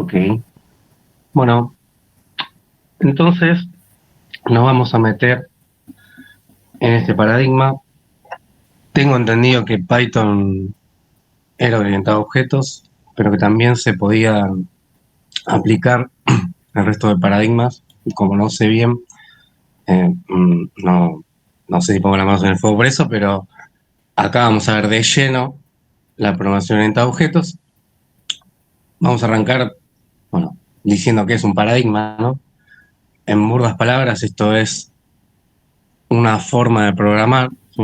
Ok. Bueno, entonces nos vamos a meter en este paradigma. Tengo entendido que Python era orientado a objetos, pero que también se podía aplicar al resto de paradigmas. Y como no sé bien, no sé si pongo las manos en el fuego por eso, pero acá vamos a ver de lleno la programación orientada a objetos. Vamos a arrancar, bueno, diciendo que es un paradigma, ¿no? En burdas palabras, esto es una forma de programar, ¿sí?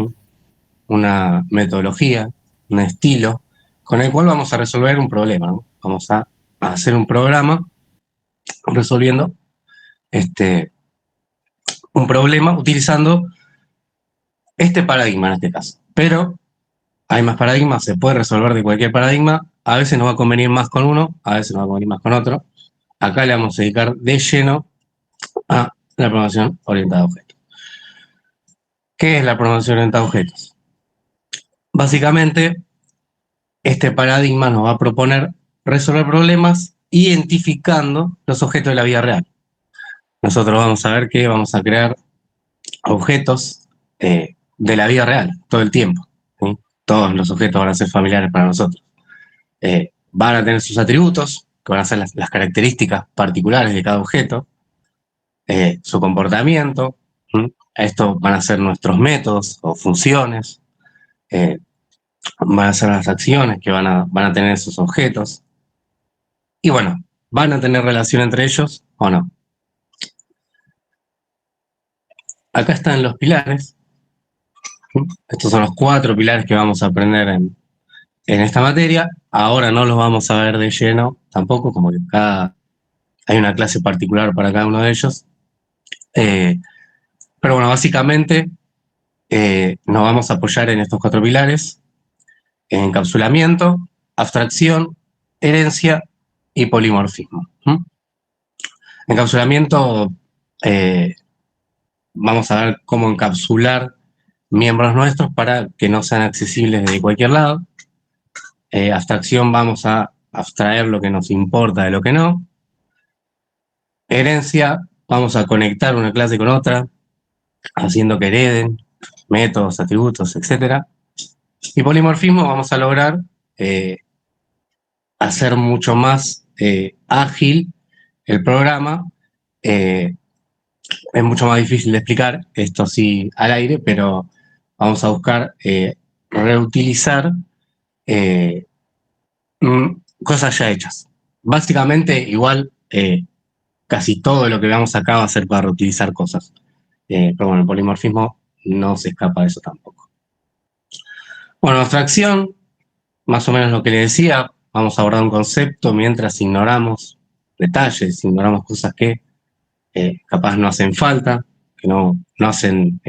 Una metodología, un estilo, con el cual vamos a resolver un problema, ¿no? Vamos a hacer un programa resolviendo un problema utilizando este paradigma en este caso. Pero hay más paradigmas, se puede resolver de cualquier paradigma, a veces nos va a convenir más con uno, a veces nos va a convenir más con otro. Acá le vamos a dedicar de lleno a la programación orientada a objetos. ¿Qué es la programación orientada a objetos? Básicamente, este paradigma nos va a proponer resolver problemas identificando los objetos de la vida real. Nosotros vamos a ver que vamos a crear objetos de la vida real todo el tiempo, ¿sí? Todos los objetos van a ser familiares para nosotros. Van a tener sus atributos, que van a ser las características particulares de cada objeto, su comportamiento. ¿Sí? Esto van a ser nuestros métodos o funciones, eh, van a ser las acciones que van a tener esos objetos. Y bueno, ¿van a tener relación entre ellos o no? Acá están los pilares. Estos son los 4 pilares que vamos a aprender en esta materia. Ahora no los vamos a ver de lleno tampoco, como que hay una clase particular para cada uno de ellos. Pero bueno, básicamente nos vamos a apoyar en estos 4 pilares: encapsulamiento, abstracción, herencia y polimorfismo. Encapsulamiento, eh, vamos a ver cómo encapsular miembros nuestros para que no sean accesibles desde cualquier lado. Abstracción, vamos a abstraer lo que nos importa de lo que no. Herencia, vamos a conectar una clase con otra, haciendo que hereden métodos, atributos, etc. Y polimorfismo, vamos a lograr hacer mucho más ágil el programa. Es mucho más difícil de explicar, esto sí al aire, pero vamos a buscar reutilizar eh, cosas ya hechas. Básicamente, igual, casi todo lo que veamos acá va a ser para reutilizar cosas. Pero bueno, el polimorfismo no se escapa de eso tampoco. Bueno, abstracción, más o menos lo que le decía, vamos a abordar un concepto mientras ignoramos detalles, ignoramos cosas que capaz no hacen falta, que no hacen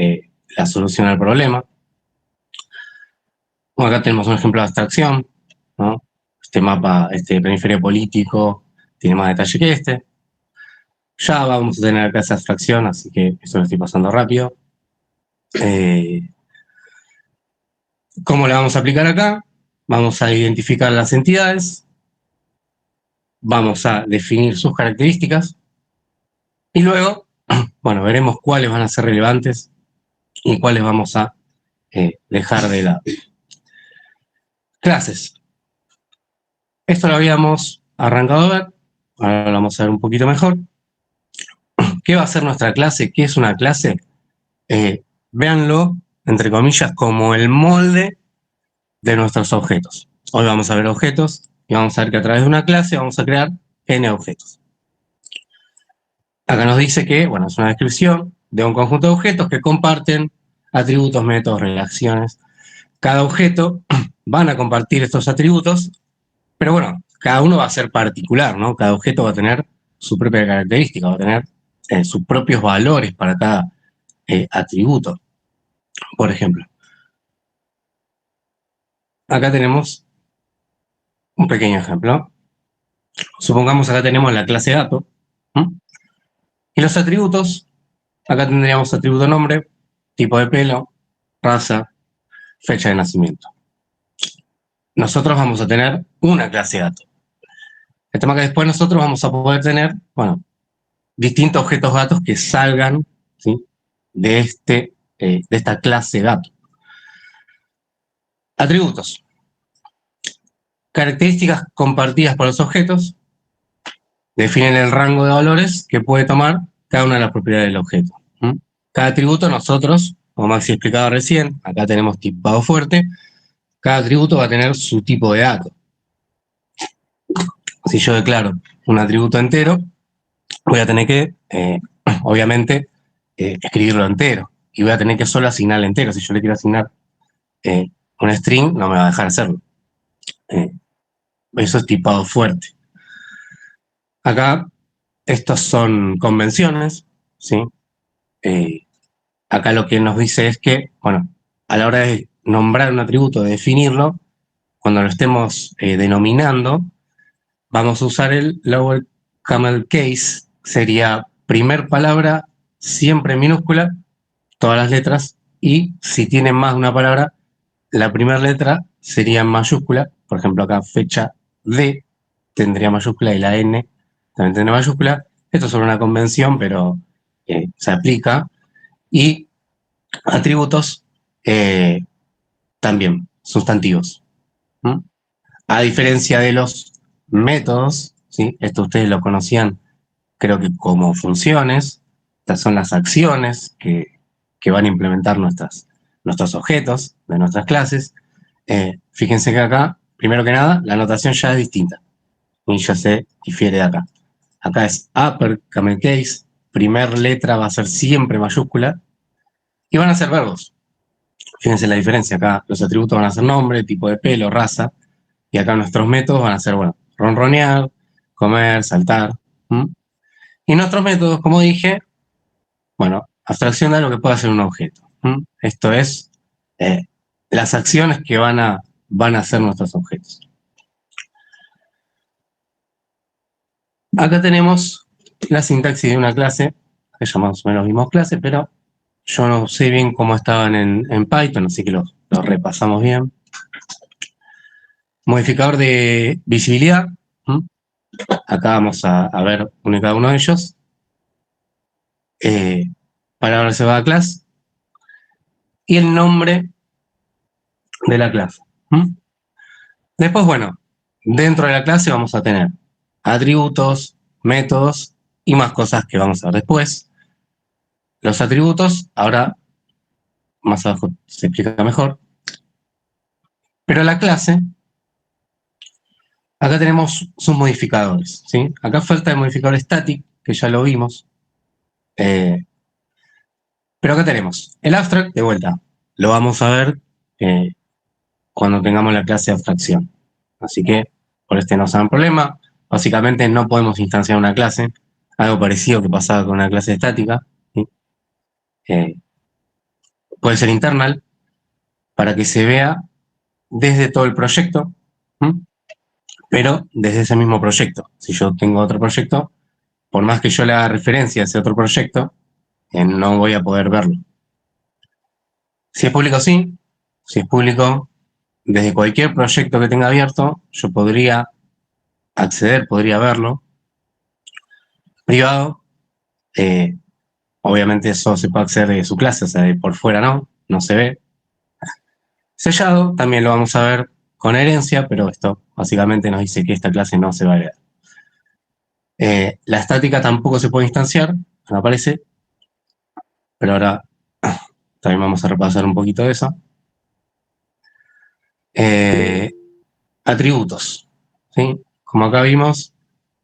la solución al problema. Bueno, acá tenemos un ejemplo de abstracción, ¿no? Este mapa, este hemisferio político, tiene más detalle que este. Ya vamos a tener acá esa abstracción, así que eso lo estoy pasando rápido. ¿Cómo la vamos a aplicar acá? Vamos a identificar las entidades, vamos a definir sus características y luego, bueno, veremos cuáles van a ser relevantes y cuáles vamos a dejar de lado. Clases. Esto lo habíamos arrancado a ver, ahora lo vamos a ver un poquito mejor. ¿Qué va a ser nuestra clase? ¿Qué es una clase? Véanlo, entre comillas, como el molde de nuestros objetos. Hoy vamos a ver objetos y vamos a ver que a través de una clase vamos a crear n objetos. Acá nos dice que, bueno, es una descripción de un conjunto de objetos que comparten atributos, métodos, relaciones. Cada objeto van a compartir estos atributos, pero bueno, cada uno va a ser particular, ¿no? Cada objeto va a tener su propia característica, va a tener sus propios valores para cada atributo. Por ejemplo, acá tenemos un pequeño ejemplo. Supongamos acá tenemos la clase gato. Y los atributos, acá tendríamos atributo nombre, tipo de pelo, raza, fecha de nacimiento. Nosotros vamos a tener una clase gato. El tema que después nosotros vamos a poder tener, bueno, distintos objetos gatos que salgan, ¿sí?, de esta clase gato. Atributos. Características compartidas por los objetos definen el rango de valores que puede tomar cada una de las propiedades del objeto. Cada atributo nosotros, como Maxi explicaba recién, acá tenemos tipado fuerte, cada atributo va a tener su tipo de dato. Si yo declaro un atributo entero, voy a tener que, obviamente, escribirlo entero. Y voy a tener que solo asignarle entero. Si yo le quiero asignar un string, no me va a dejar hacerlo. Eso es tipado fuerte. Acá, estos son convenciones, ¿sí? Acá lo que nos dice es que, bueno, a la hora de nombrar un atributo, de definirlo, cuando lo estemos denominando, vamos a usar el lower camel case, sería primer palabra siempre en minúscula, todas las letras, y si tiene más de una palabra, la primera letra sería en mayúscula, por ejemplo acá fecha D tendría mayúscula y la N también tendría mayúscula. Esto es solo una convención, pero se aplica. Y atributos también, sustantivos. A diferencia de los métodos, ¿sí?, esto ustedes lo conocían, creo que como funciones. Estas son las acciones que van a implementar nuestros objetos de nuestras clases. Fíjense que acá, primero que nada, la notación ya es distinta y ya se difiere de acá. Acá es upper camel case, primer letra va a ser siempre mayúscula y van a ser verbos. Fíjense la diferencia, acá los atributos van a ser nombre, tipo de pelo, raza, y acá nuestros métodos van a ser, bueno, ronronear, comer, saltar. Y nuestros métodos, como dije, bueno, abstracción de lo que puede hacer un objeto. Esto es las acciones que van a hacer nuestros objetos. Acá tenemos la sintaxis de una clase, que ya más o menos vimos clase, pero yo no sé bien cómo estaban en Python, así que lo repasamos bien. Modificador de visibilidad. Acá vamos a ver uno y cada uno de ellos. Palabra reservada class. Y el nombre de la clase. Después, bueno, dentro de la clase vamos a tener atributos, métodos y más cosas que vamos a ver después. Los atributos, ahora más abajo se explica mejor. Pero la clase, acá tenemos sus modificadores, ¿sí? Acá falta el modificador static, que ya lo vimos. Pero acá tenemos el abstract, de vuelta. Lo vamos a ver cuando tengamos la clase de abstracción. Así que por no se dan problema. Básicamente no podemos instanciar una clase, algo parecido que pasaba con una clase estática. ¿Sí? Puede ser internal, para que se vea desde todo el proyecto, pero desde ese mismo proyecto. Si yo tengo otro proyecto, por más que yo le haga referencia a ese otro proyecto, no voy a poder verlo. Si es público, sí. Si es público, desde cualquier proyecto que tenga abierto, yo podría acceder, podría verlo. Privado, obviamente eso se puede acceder de su clase, o sea, de por fuera no se ve. Sellado, también lo vamos a ver con herencia, pero esto básicamente nos dice que esta clase no se va a heredar. La estática tampoco se puede instanciar, no aparece, pero ahora también vamos a repasar un poquito de eso. Atributos, ¿sí? Como acá vimos,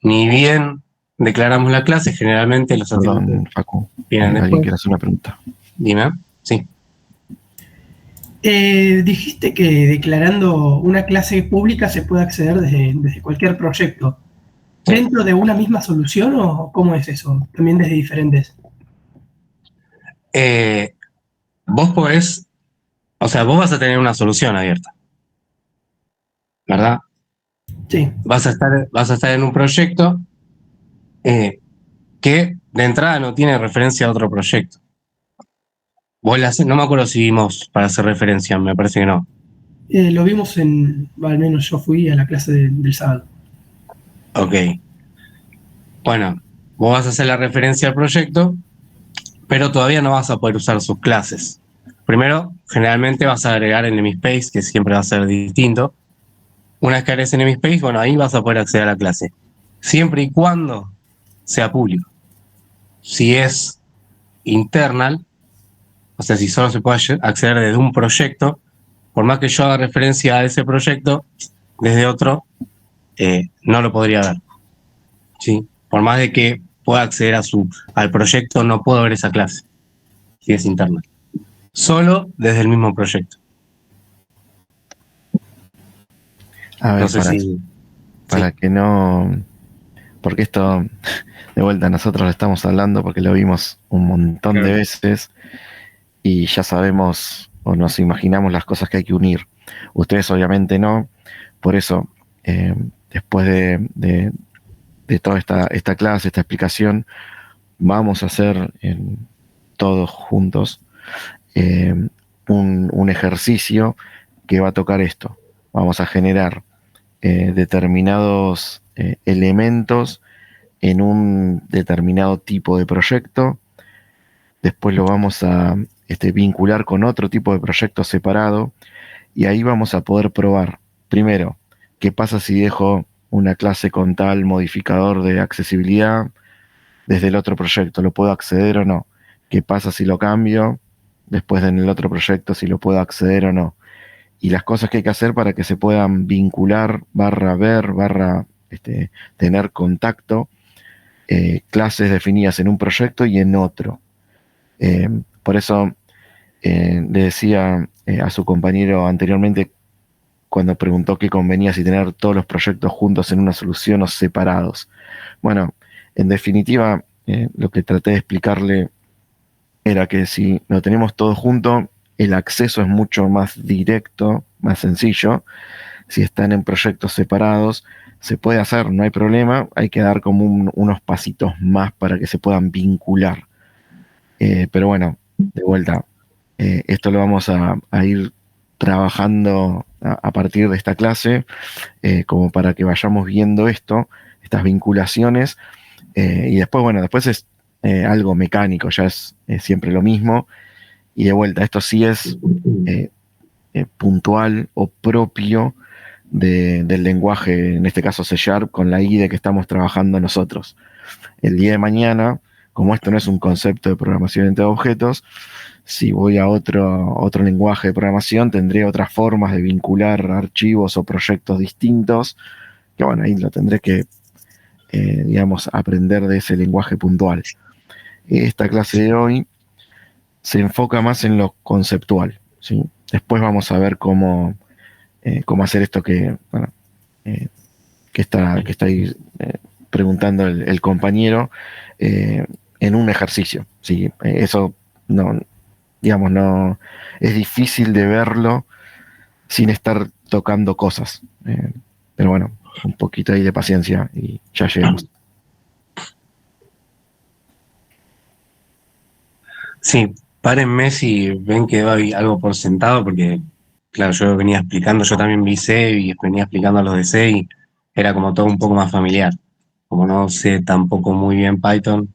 ni bien declaramos la clase, generalmente los atributos. Perdón, Facu, vienen después. alguien quiere hacer una pregunta. Dime, sí. Dijiste que declarando una clase pública se puede acceder desde cualquier proyecto. Sí. ¿Dentro de una misma solución o cómo es eso? También desde diferentes. Vos podés, o sea, vos vas a tener una solución abierta, ¿verdad? Sí. Vas a estar en un proyecto que de entrada no tiene referencia a otro proyecto. No me acuerdo si vimos para hacer referencia, me parece que no. Lo vimos al menos yo fui a la clase del sábado. Ok. Bueno, vos vas a hacer la referencia al proyecto, pero todavía no vas a poder usar sus clases. Primero, generalmente vas a agregar el namespace, que siempre va a ser distinto. Una vez que agregues el namespace, bueno, ahí vas a poder acceder a la clase. Siempre y cuando sea público. Si es internal, o sea, si solo se puede acceder desde un proyecto, por más que yo haga referencia a ese proyecto, desde otro, no lo podría ver. ¿Sí? Por más de que pueda acceder al proyecto, no puedo ver esa clase, si es interna. Solo desde el mismo proyecto. A ver, No sé si... para sí. que no... Porque esto, de vuelta, nosotros lo estamos hablando porque lo vimos un montón Claro. de veces y ya sabemos o nos imaginamos las cosas que hay que unir. Ustedes obviamente no, por eso, después de toda esta clase, esta explicación, vamos a hacer todos juntos un ejercicio que va a tocar esto. Vamos a generar determinados elementos en un determinado tipo de proyecto. Después lo vamos a vincular con otro tipo de proyecto separado y ahí vamos a poder probar, primero, qué pasa si dejo una clase con tal modificador de accesibilidad desde el otro proyecto, ¿lo puedo acceder o no? ¿Qué pasa si lo cambio después en el otro proyecto, si lo puedo acceder o no? Y las cosas que hay que hacer para que se puedan vincular, ver, tener contacto, clases definidas en un proyecto y en otro. Por eso le decía a su compañero anteriormente, cuando preguntó qué convenía, si tener todos los proyectos juntos en una solución o separados. Bueno, en definitiva, lo que traté de explicarle era que si lo tenemos todo junto, el acceso es mucho más directo, más sencillo. Si están en proyectos separados, se puede hacer, no hay problema, hay que dar como unos pasitos más para que se puedan vincular. Pero bueno, de vuelta, esto lo vamos a ir trabajando a partir de esta clase, como para que vayamos viendo estas vinculaciones, y después, bueno, después es algo mecánico, ya es siempre lo mismo, y de vuelta, esto sí es puntual o propio del lenguaje, en este caso C# con la IDE que estamos trabajando nosotros. El día de mañana, como esto no es un concepto de programación entre objetos, si voy a otro lenguaje de programación, tendré otras formas de vincular archivos o proyectos distintos, que bueno, ahí lo tendré que, digamos, aprender de ese lenguaje puntual. Esta clase de hoy se enfoca más en lo conceptual, ¿sí? Después vamos a ver cómo hacer esto que está ahí preguntando el compañero, en un ejercicio, ¿sí? Eso no, digamos, no es difícil de verlo sin estar tocando cosas. Pero bueno, un poquito ahí de paciencia y ya llegamos. Sí, párenme si ven que doy algo por sentado, porque, claro, yo venía explicando, yo también vi C y venía explicando a los de C y era como todo un poco más familiar. Como no sé tampoco muy bien Python,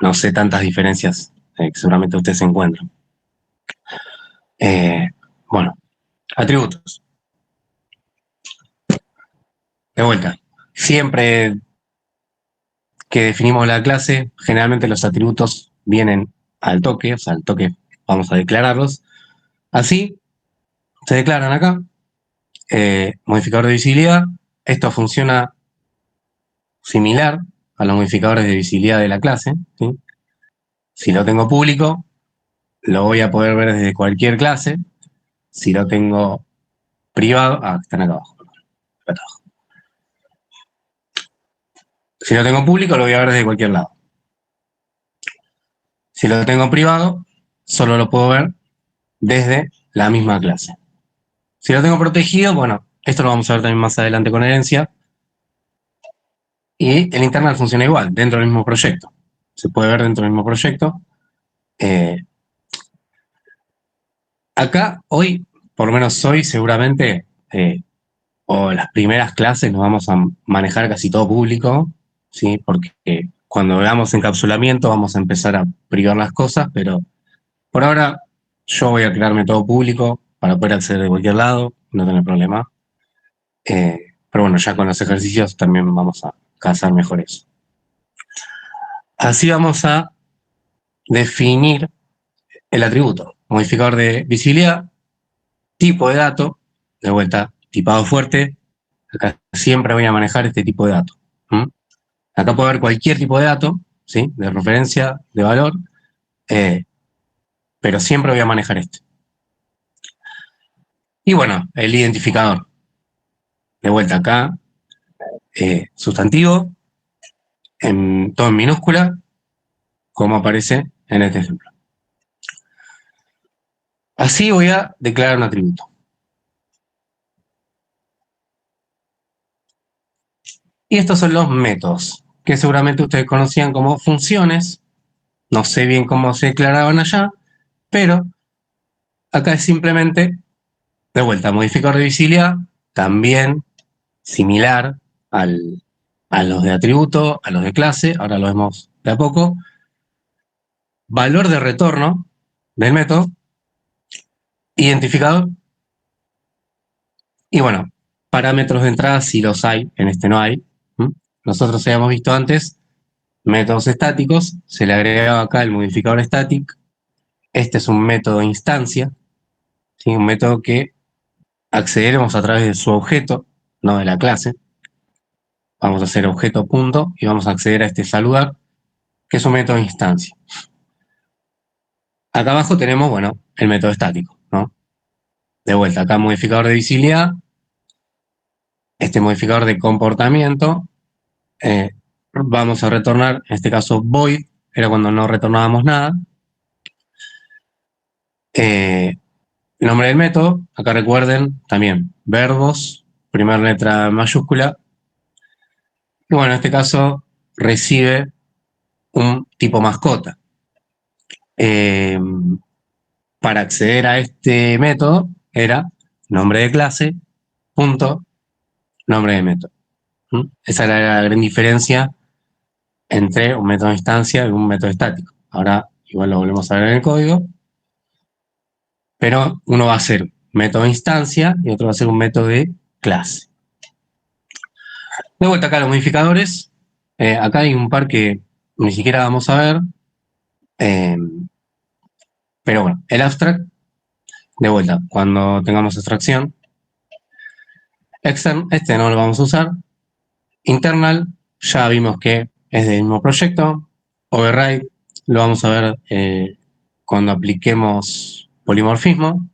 no sé tantas diferencias que seguramente ustedes se encuentran. Bueno, atributos. De vuelta, siempre que definimos la clase, generalmente los atributos vienen al toque, o sea, al toque vamos a declararlos. Así, se declaran acá. Modificador de visibilidad. Esto funciona similar a los modificadores de visibilidad de la clase, ¿sí? Si lo tengo público, lo voy a poder ver desde cualquier clase. Si lo tengo privado, están acá abajo. Acá abajo. Si lo tengo público, lo voy a ver desde cualquier lado. Si lo tengo privado, solo lo puedo ver desde la misma clase. Si lo tengo protegido, bueno, esto lo vamos a ver también más adelante con herencia. Y el internal funciona igual, dentro del mismo proyecto. Se puede ver dentro del mismo proyecto. Acá, hoy, por lo menos hoy, seguramente, o las primeras clases nos vamos a manejar casi todo público, ¿sí? Porque cuando veamos encapsulamiento vamos a empezar a privar las cosas, pero por ahora yo voy a crearme todo público para poder acceder de cualquier lado, no tener problema. Pero bueno, ya con los ejercicios también vamos a cazar mejor eso. Así vamos a definir el atributo, modificador de visibilidad, tipo de dato, de vuelta, tipado fuerte. Acá siempre voy a manejar este tipo de dato. Acá puedo ver cualquier tipo de dato, ¿sí? De referencia, de valor, pero siempre voy a manejar este. Y bueno, el identificador. De vuelta acá, sustantivo, todo en minúscula, como aparece en este ejemplo. Así voy a declarar un atributo. Y estos son los métodos, que seguramente ustedes conocían como funciones. No sé bien cómo se declaraban allá, pero acá es simplemente, de vuelta, modificador de visibilidad, también similar a los de atributo, a los de clase, ahora lo vemos de a poco. Valor de retorno del método, identificador, y bueno, parámetros de entrada si los hay, en este no hay. Nosotros habíamos visto antes métodos estáticos, se le agregaba acá el modificador static. Este es un método instancia, ¿sí? Un método que accederemos a través de su objeto, no de la clase. Vamos a hacer objeto punto y vamos a acceder a este saludar, que es un método instancia. Acá abajo tenemos, bueno, el método estático, ¿no? De vuelta, acá modificador de visibilidad, este modificador de comportamiento, vamos a retornar, en este caso void, era cuando no retornábamos nada. Nombre del método, acá recuerden también verbos, primera letra mayúscula. Y bueno, en este caso recibe un tipo mascota. Para acceder a este método era nombre de clase, punto, nombre de método. Esa era la gran diferencia entre un método de instancia y un método estático. Ahora igual lo volvemos a ver en el código, pero uno va a ser método de instancia y otro va a ser un método de clase. De vuelta acá los modificadores. Acá hay un par que ni siquiera vamos a ver. Pero bueno, el abstract, de vuelta, cuando tengamos abstracción. Extern, este no lo vamos a usar. Internal, ya vimos que es del mismo proyecto. Override, lo vamos a ver cuando apliquemos polimorfismo.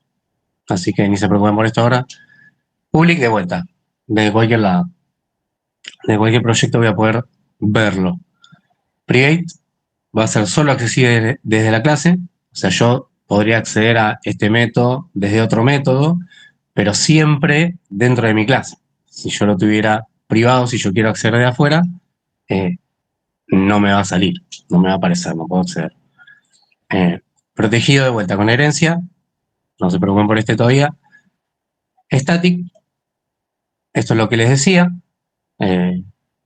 Así que ni se preocupen por esto ahora. Public, de vuelta, de cualquier lado. De cualquier proyecto voy a poder verlo. Private va a ser solo accesible desde la clase. O sea, yo podría acceder a este método desde otro método, pero siempre dentro de mi clase. Si yo lo tuviera privado, si yo quiero acceder de afuera, no me va a salir, no me va a aparecer, no puedo acceder. Protegido de vuelta con herencia, no se preocupen por este todavía. Static, esto es lo que les decía,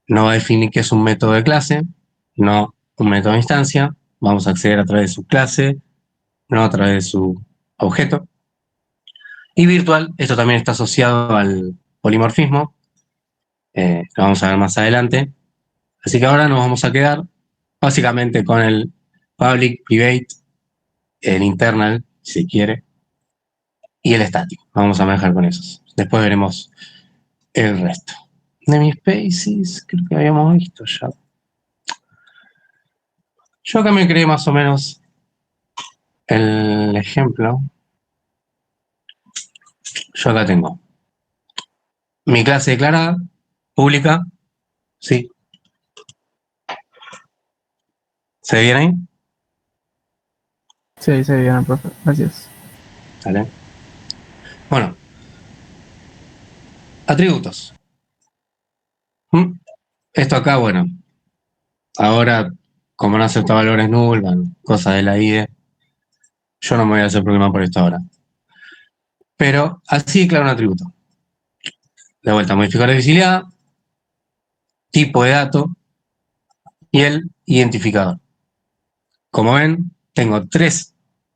no va a definir qué es un método de clase, no un método de instancia, vamos a acceder a través de su clase, no a través de su objeto. Y virtual, esto también está asociado al polimorfismo, lo vamos a ver más adelante. Así que ahora nos vamos a quedar básicamente con el public, private, el internal, si quiere, y el estático. Vamos a manejar con esos. Después veremos el resto. Namespaces, creo que habíamos visto ya. Yo acá me creé más o menos el ejemplo. Yo acá tengo mi clase declarada, pública, sí. ¿Se ve bien ahí? Sí, se ve bien, profe. Gracias. ¿Vale? Bueno, atributos. Esto acá, bueno, ahora, como no acepta valores null, bueno, cosas de la IDE, yo no me voy a hacer problema por esto ahora. Pero así declaro un atributo. De vuelta, modificador de visibilidad, tipo de dato y el identificador. Como ven, tengo 3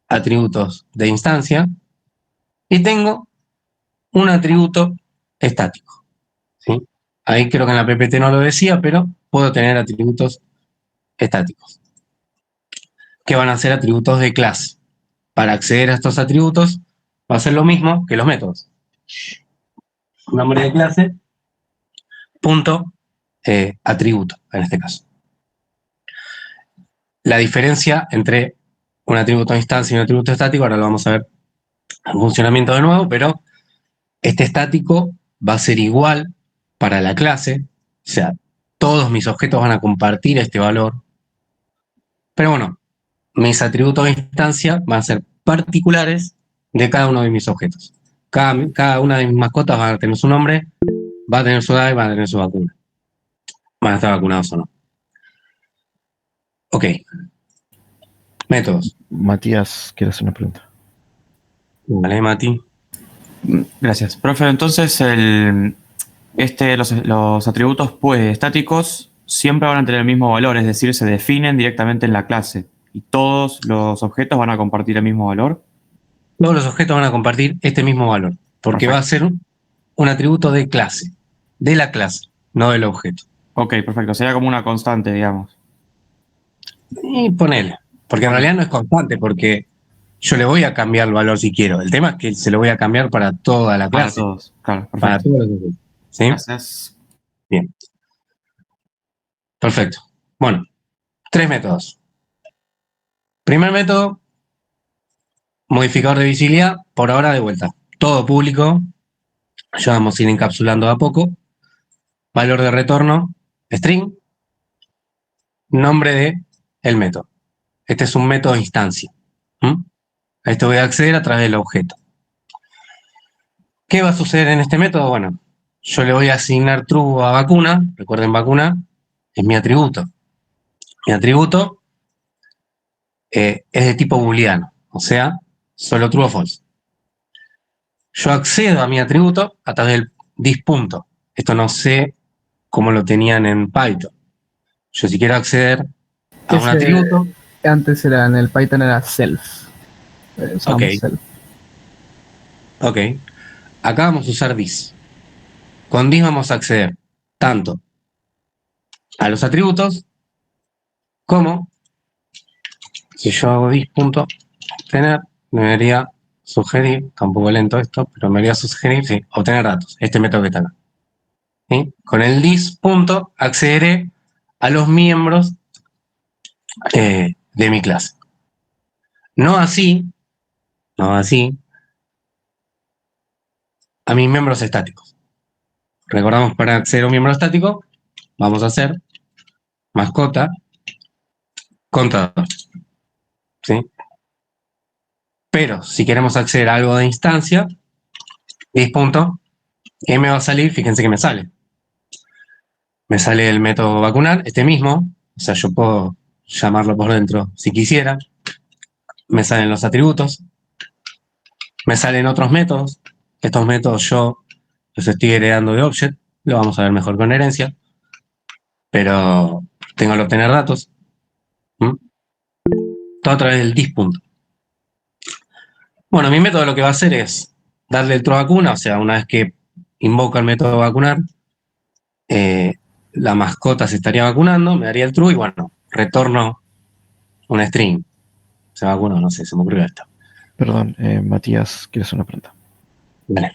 atributos de instancia y tengo un atributo estático. ¿Sí? Ahí creo que en la PPT no lo decía, pero puedo tener atributos estáticos, que van a ser atributos de clase. Para acceder a estos atributos va a ser lo mismo que los métodos. Nombre de clase, punto, atributo, en este caso. La diferencia entre un atributo de instancia y un atributo estático, ahora lo vamos a ver en funcionamiento de nuevo, pero este estático va a ser igual para la clase, o sea, todos mis objetos van a compartir este valor, pero bueno, mis atributos de instancia van a ser particulares de cada uno de mis objetos. Cada una de mis mascotas va a tener su nombre, va a tener su edad y va a tener su vacuna. Van a estar vacunados o no. Ok. Métodos. Matías, quiero hacer una pregunta. Vale, Mati. Gracias. Profe, entonces los atributos pues estáticos siempre van a tener el mismo valor, es decir, se definen directamente en la clase y todos los objetos van a compartir el mismo valor. Todos los objetos van a compartir este mismo valor, porque Perfecto. va a ser un atributo de clase, de la clase, no del objeto. Ok, perfecto. Sería como una constante, digamos. Y ponele, porque en realidad no es constante, porque yo le voy a cambiar el valor si quiero. El tema es que se lo voy a cambiar para toda la Para clase. todos. Claro, Para perfecto. todos los objetos. ¿Sí? Gracias. Bien. Perfecto. Bueno, 3 métodos. Primer método, modificador de visibilidad, por ahora de vuelta. Todo público, ya vamos a ir encapsulando de a poco. Valor de retorno, string, nombre de el método. Este es un método de instancia. A esto voy a acceder a través del objeto. ¿Qué va a suceder en este método? Bueno, yo le voy a asignar true a vacuna. Recuerden, vacuna es mi atributo. Mi atributo es de tipo booleano, o sea, solo true o false. Yo accedo a mi atributo a través del this.punto. Esto no sé cómo lo tenían en Python. Yo si quiero acceder a un atributo. Antes era en el Python era self. Usábamos Ok. self. Ok. Acá vamos a usar this. Con this vamos a acceder tanto a los atributos como, si yo hago this.obtener, me debería sugerir, está un poco lento esto, pero me debería sugerir, sí, obtener datos, este método que está acá. ¿Sí? Con el this. Accederé a los miembros de mi clase. No así a mis miembros estáticos. Recordamos, para acceder a un miembro estático, vamos a hacer mascota contador. ¿Sí? Pero si queremos acceder a algo de instancia, ¿qué me va a salir? Fíjense que me sale. Me sale el método vacunar, este mismo, o sea, yo puedo llamarlo por dentro si quisiera. Me salen los atributos, me salen otros métodos. Estos métodos yo los estoy heredando de object, lo vamos a ver mejor con herencia, pero tengo que obtener datos. Todo a través del this. Bueno, mi método lo que va a hacer es darle el true vacuna, o sea, una vez que invoca el método vacunar, la mascota se estaría vacunando, me daría el true y bueno, retorno una string. Se vacunó, no sé, se me ocurrió esto. Perdón, Matías, quiero hacer una pregunta. Vale.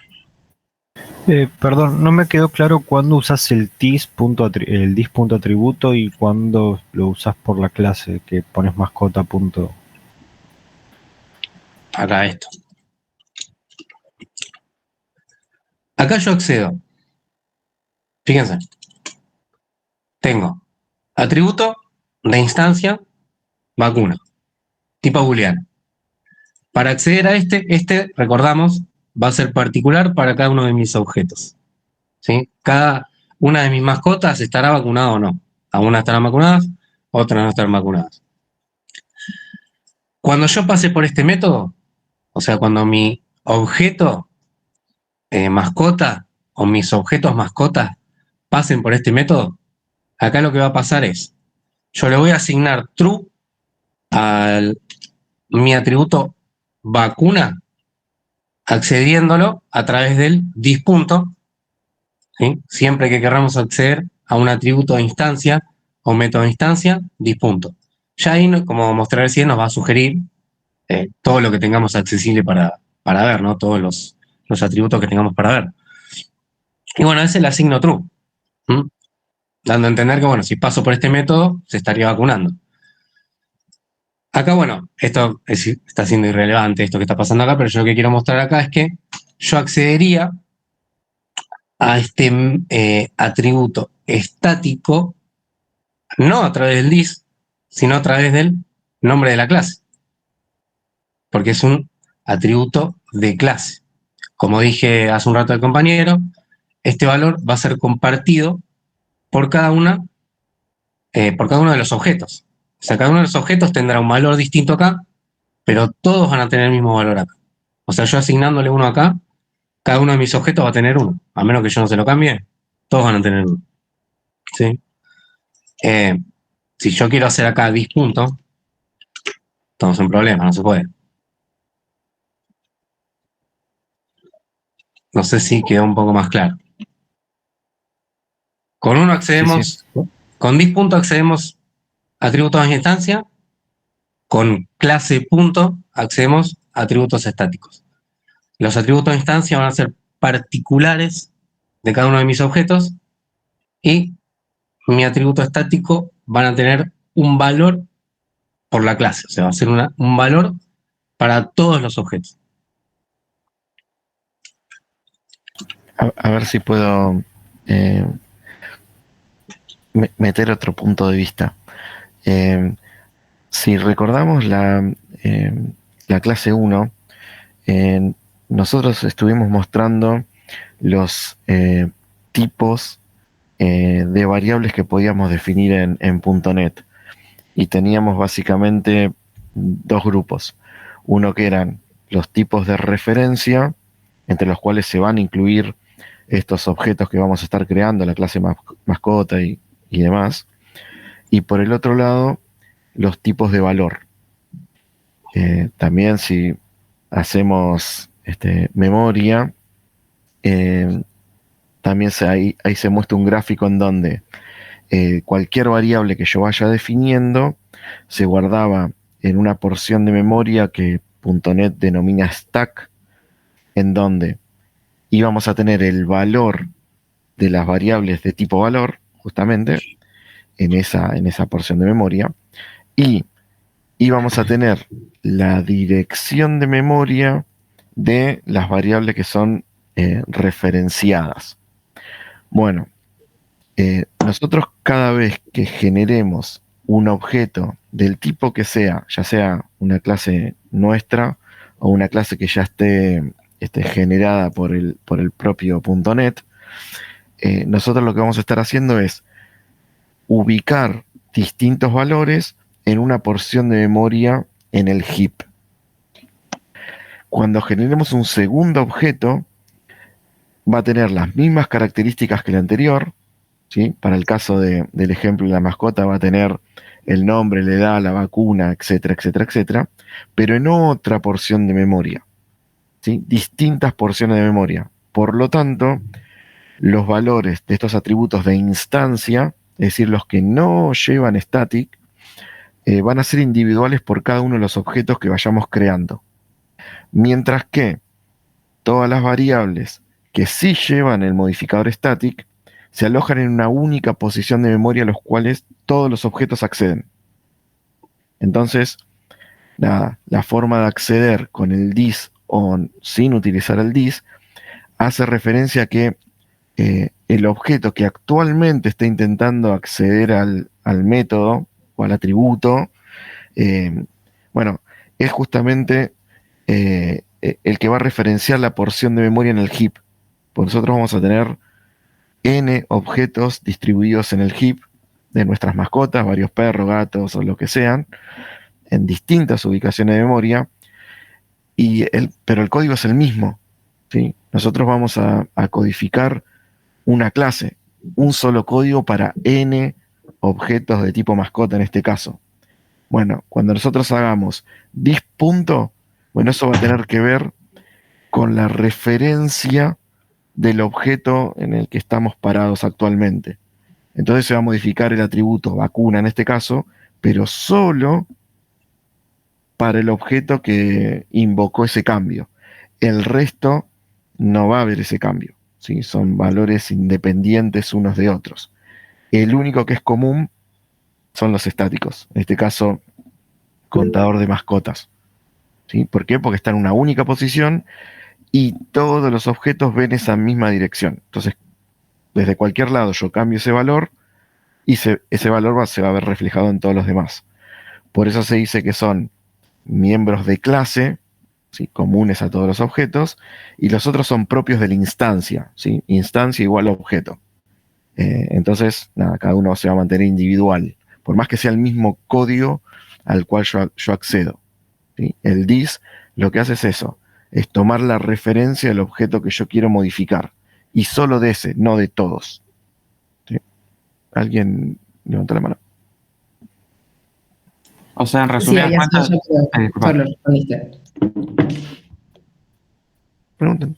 Perdón, no me quedó claro cuándo usas el this.atributo y cuándo lo usas por la clase, que pones mascota. Acá esto. Acá yo accedo. Fíjense. Tengo atributo de instancia vacuna, tipo booleano. Para acceder a este, recordamos, va a ser particular para cada uno de mis objetos. ¿Sí? Cada una de mis mascotas estará vacunada o no. Algunas estarán vacunadas, otras no estarán vacunadas. Cuando yo pase por este método, o sea, cuando mi objeto mascota o mis objetos mascotas pasen por este método, acá lo que va a pasar es, yo le voy a asignar true a mi atributo vacuna, accediéndolo a través del dispunto, ¿sí? Siempre que queramos acceder a un atributo de instancia o método de instancia, dispunto. Ya ahí, como mostré recién, nos va a sugerir todo lo que tengamos accesible para ver, ¿no? Todos los atributos que tengamos para ver. Y bueno, ese le asigno true, ¿m? Dando a entender que, bueno, si paso por este método, se estaría vacunando. Acá, bueno, esto está siendo irrelevante, esto que está pasando acá, pero yo lo que quiero mostrar acá es que yo accedería a este atributo estático, no a través del dis, sino a través del nombre de la clase, porque es un atributo de clase. Como dije hace un rato al compañero, este valor va a ser compartido por cada uno de los objetos. O sea, cada uno de los objetos tendrá un valor distinto acá, pero todos van a tener el mismo valor acá. O sea, yo asignándole uno acá, cada uno de mis objetos va a tener uno. A menos que yo no se lo cambie, todos van a tener uno. ¿Sí? Si yo quiero hacer acá dispunto, estamos en problemas, no se puede. No sé si quedó un poco más claro. Con uno accedemos, con dispunto accedemos a atributos de instancia, con clase punto accedemos a atributos estáticos. Los atributos de instancia van a ser particulares de cada uno de mis objetos y mi atributo estático van a tener un valor por la clase, o sea, va a ser un valor para todos los objetos. A ver si puedo meter otro punto de vista. Si recordamos la clase 1, nosotros estuvimos mostrando los tipos de variables que podíamos definir en .NET. Y teníamos básicamente dos grupos. Uno que eran los tipos de referencia, entre los cuales se van a incluir estos objetos que vamos a estar creando, la clase mascota y demás. Y por el otro lado, los tipos de valor. También si hacemos memoria, también ahí se muestra un gráfico en donde cualquier variable que yo vaya definiendo se guardaba en una porción de memoria que .NET denomina stack, en donde íbamos a tener el valor de las variables de tipo valor, justamente, en esa porción de memoria, y íbamos a tener la dirección de memoria de las variables que son referenciadas. Bueno, nosotros cada vez que generemos un objeto del tipo que sea, ya sea una clase nuestra o una clase que ya esté generada por el propio .NET, nosotros lo que vamos a estar haciendo es ubicar distintos valores en una porción de memoria en el heap. Cuando generemos un segundo objeto, va a tener las mismas características que el anterior, ¿sí? Para el caso del ejemplo de la mascota va a tener el nombre, la edad, la vacuna, etcétera, etcétera, etcétera, pero en otra porción de memoria, ¿sí? Distintas porciones de memoria. Por lo tanto, los valores de estos atributos de instancia, es decir, los que no llevan static, van a ser individuales por cada uno de los objetos que vayamos creando. Mientras que todas las variables que sí llevan el modificador static se alojan en una única posición de memoria a los cuales todos los objetos acceden. Entonces, nada, la forma de acceder con el dis o sin utilizar el dis hace referencia a que el objeto que actualmente está intentando acceder al método o al atributo, bueno, es justamente el que va a referenciar la porción de memoria en el heap. Pues nosotros vamos a tener n objetos distribuidos en el heap de nuestras mascotas, varios perros, gatos o lo que sean, en distintas ubicaciones de memoria, pero el código es el mismo, ¿sí? Nosotros vamos a codificar una clase, un solo código para n objetos de tipo mascota en este caso. Bueno, cuando nosotros hagamos this punto, bueno, eso va a tener que ver con la referencia del objeto en el que estamos parados actualmente. Entonces se va a modificar el atributo vacuna en este caso, pero solo para el objeto que invocó ese cambio. El resto no va a haber ese cambio, ¿sí? Son valores independientes unos de otros. El único que es común son los estáticos, en este caso, contador de mascotas. ¿Sí? ¿Por qué? Porque está en una única posición y todos los objetos ven esa misma dirección. Entonces, desde cualquier lado yo cambio ese valor y ese valor se va a ver reflejado en todos los demás. Por eso se dice que son miembros de clase, ¿sí? Comunes a todos los objetos, y los otros son propios de la instancia, ¿sí? Instancia igual a objeto. Entonces, nada, cada uno se va a mantener individual, por más que sea el mismo código al cual yo accedo, ¿sí? El dis lo que hace es eso, es tomar la referencia del objeto que yo quiero modificar, y solo de ese, no de todos. ¿Sí? ¿Alguien levantó la mano? O sea, en Sí, resumidas había cuentas. sido yo, Disculpa. pero lo respondiste. Pregunten.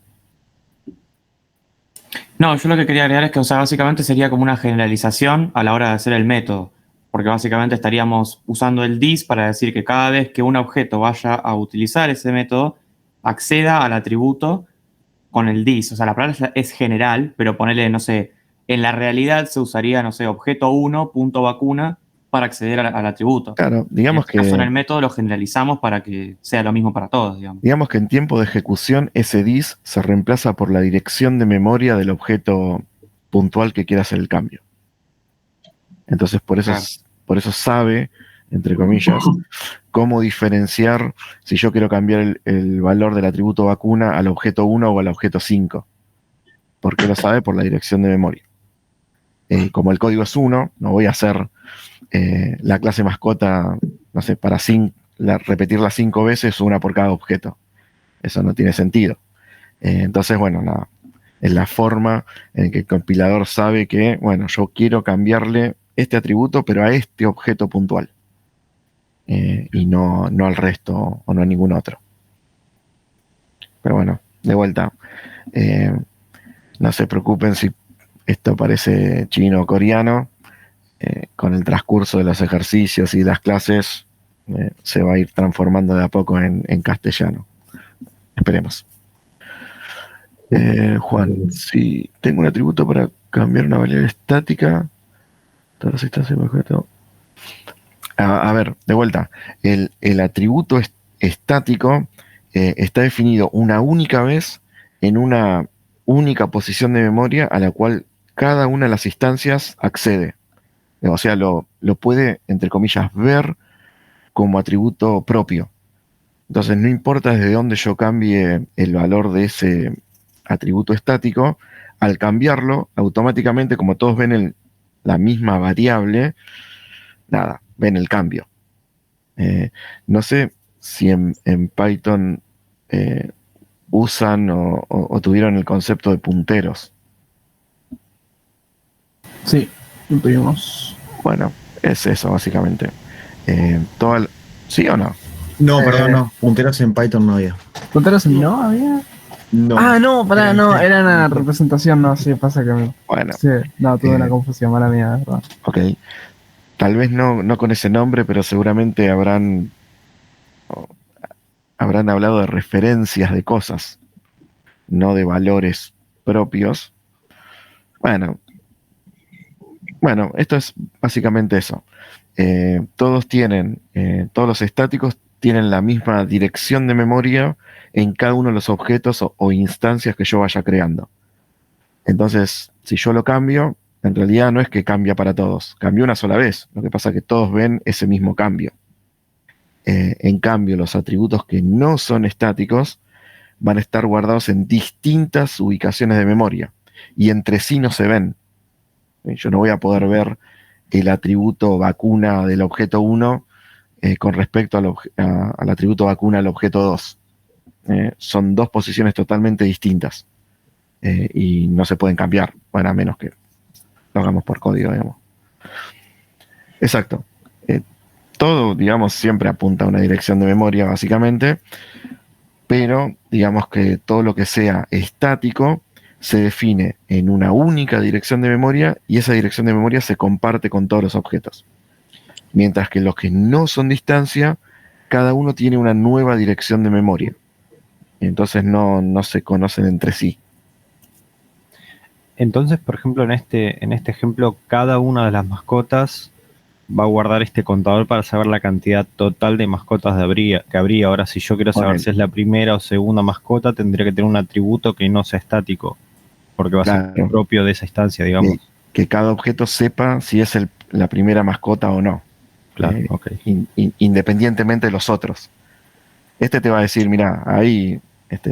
No, yo lo que quería agregar es que, o sea, básicamente sería como una generalización a la hora de hacer el método, porque básicamente estaríamos usando el this para decir que cada vez que un objeto vaya a utilizar ese método, acceda al atributo con el this. O sea, la palabra es general, pero ponerle, no sé, en la realidad se usaría, no sé, objeto 1, punto vacuna, para acceder al atributo. Claro, digamos En este caso, en el que, método lo generalizamos para que sea lo mismo para todos, digamos. digamos que en tiempo de ejecución ese dis se reemplaza por la dirección de memoria del objeto puntual que quiera hacer el cambio. Entonces, por eso sabe, entre comillas, cómo diferenciar si yo quiero cambiar el valor del atributo vacuna al objeto 1 o al objeto 5. Porque lo sabe por la dirección de memoria. Como el código es 1, no voy a hacer la clase mascota, no sé, para repetirla 5 veces, una por cada objeto. Eso no tiene sentido. Entonces, bueno, nada. Es la forma en que el compilador sabe que, bueno, yo quiero cambiarle este atributo, pero a este objeto puntual. Y no al resto o no a ningún otro. Pero bueno, de vuelta. No se preocupen si esto parece chino o coreano. Con el transcurso de los ejercicios y las clases se va a ir transformando de a poco en castellano. Esperemos. Juan, si tengo un atributo para cambiar una variable estática, todas las instancias de objeto. A ver, de vuelta, el atributo estático está definido una única vez en una única posición de memoria a la cual cada una de las instancias accede. O sea, lo puede, entre comillas, ver como atributo propio. Entonces, no importa desde dónde yo cambie el valor de ese atributo estático, al cambiarlo, automáticamente, como todos ven la misma variable, nada, ven el cambio. No sé si en Python usan o tuvieron el concepto de punteros. Sí, lo tuvimos. Bueno, es eso básicamente. ¿Sí o no? No, perdón, no. Punteros en Python no había. ¿Punteros no había? No. Ah, no, pará, no, Sí. era una representación, no, sí, pasa que Bueno, sí, no, tuve una Eh, confusión, mala mía, verdad. ok. Tal vez no con ese nombre, pero seguramente habrán hablado de referencias de cosas, no de valores propios. Bueno, esto es básicamente eso. Todos los estáticos tienen la misma dirección de memoria en cada uno de los objetos o instancias que yo vaya creando. Entonces, si yo lo cambio, en realidad no es que cambia para todos, cambia una sola vez. Lo que pasa es que todos ven ese mismo cambio. En cambio, los atributos que no son estáticos van a estar guardados en distintas ubicaciones de memoria y entre sí no se ven. Yo no voy a poder ver el atributo vacuna del objeto 1 con respecto al atributo vacuna del objeto 2. Son dos posiciones totalmente distintas. y no se pueden cambiar, bueno, a menos que lo hagamos por código, digamos. Exacto. Todo, digamos, siempre apunta a una dirección de memoria, básicamente, pero digamos que todo lo que sea estático se define en una única dirección de memoria y esa dirección de memoria se comparte con todos los objetos. Mientras que los que no son de instancia, cada uno tiene una nueva dirección de memoria. Entonces no se conocen entre sí. Entonces, por ejemplo, en este ejemplo, cada una de las mascotas va a guardar este contador para saber la cantidad total de mascotas que habría. Ahora, si yo quiero saber Ponele. si es la primera o segunda mascota, tendría que tener un atributo que no sea estático, porque va a ser Claro. propio de esa instancia, digamos. Que cada objeto sepa si es la primera mascota o no. Claro, ok. Independientemente de los otros. Este te va a decir, mira, ahí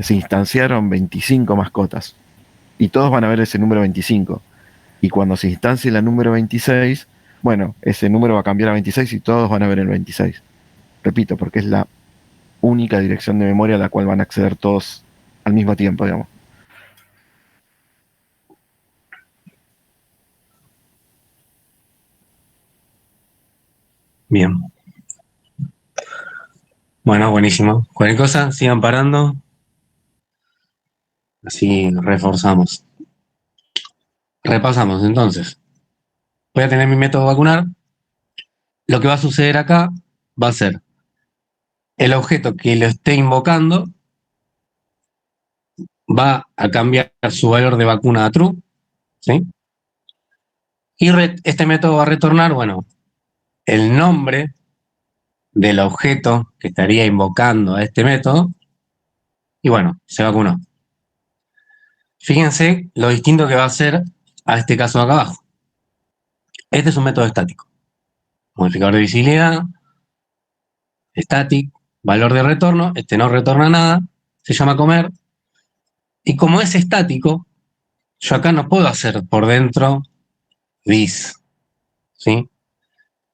se instanciaron 25 mascotas y todos van a ver ese número 25. Y cuando se instancie la número 26, bueno, ese número va a cambiar a 26 y todos van a ver el 26. Repito, porque es la única dirección de memoria a la cual van a acceder todos al mismo tiempo, digamos. Bien. Bueno, buenísimo. Cualquier cosa, sigan parando. Así reforzamos. Repasamos entonces. Voy a tener mi método vacunar. Lo que va a suceder acá va a ser el objeto que lo esté invocando va a cambiar su valor de vacuna a true, ¿sí? Y este método va a retornar, bueno, el nombre del objeto que estaría invocando a este método y bueno, se vacunó. Fíjense lo distinto que va a ser a este caso de acá abajo. Este es un método estático. Modificador de visibilidad, static, valor de retorno, este no retorna nada, se llama comer. Y como es estático, yo acá no puedo hacer por dentro this, ¿sí?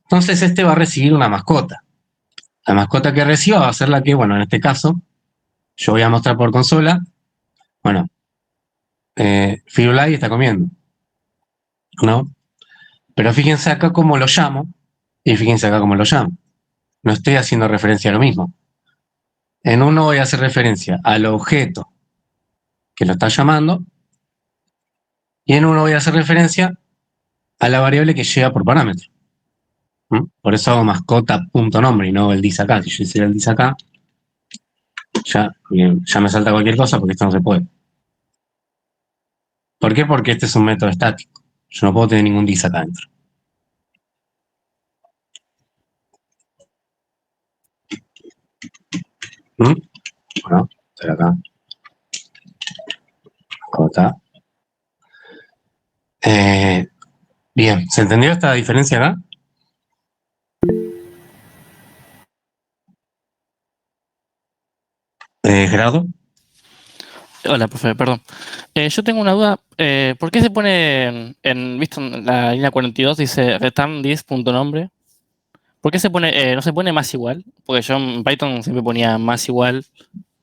Entonces este va a recibir una mascota. La mascota que reciba va a ser la que, bueno, en este caso, yo voy a mostrar por consola, bueno, Firulai está comiendo, ¿no? Pero fíjense acá cómo lo llamo y fíjense acá cómo lo llamo. No estoy haciendo referencia a lo mismo. En uno voy a hacer referencia al objeto que lo está llamando y en uno voy a hacer referencia a la variable que llega por parámetro. Por eso hago mascota.nombre y no el dis acá. Si yo hiciera el dis acá, ya me salta cualquier cosa porque esto no se puede. ¿Por qué? Porque este es un método estático. Yo no puedo tener ningún dis acá adentro. Bueno, estoy acá. Mascota. Bien, ¿se entendió esta diferencia acá? Gerardo. Hola, profe, perdón. Yo tengo una duda. ¿Por qué se pone visto en la línea 42 dice return this.nombre? ¿Por qué se pone, no se pone más igual? Porque yo en Python siempre ponía más igual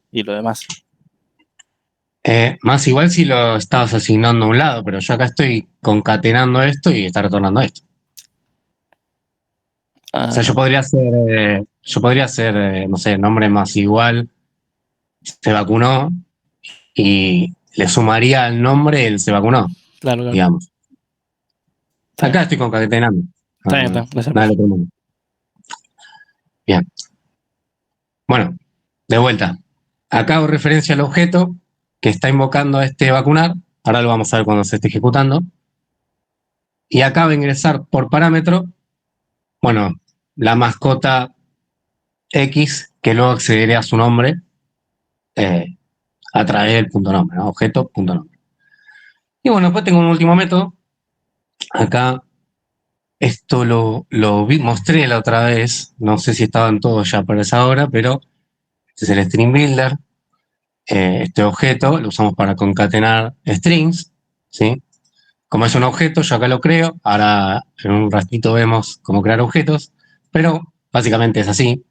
y lo demás. Más igual si lo estabas asignando a un lado, pero yo acá estoy concatenando esto y está retornando esto. O sea, yo podría hacer, no sé, nombre más igual, se vacunó, y le sumaría al nombre el se vacunó, Claro. digamos. Acá estoy concatenando. Está bien, gracias. Dale, otro mundo. Bien. Bueno, de vuelta. Acá hago referencia al objeto que está invocando a este vacunar. Ahora lo vamos a ver cuando se esté ejecutando. Y acá va a ingresar por parámetro, bueno, la mascota X, que luego accederé a su nombre a través del punto nombre, ¿no? Objeto, punto nombre. Y bueno, después tengo un último método. Acá, esto lo mostré la otra vez. No sé si estaban todos ya para esa hora, pero este es el string builder. Este objeto lo usamos para concatenar strings, ¿sí? Como es un objeto, yo acá lo creo. Ahora en un ratito vemos cómo crear objetos, pero básicamente es así.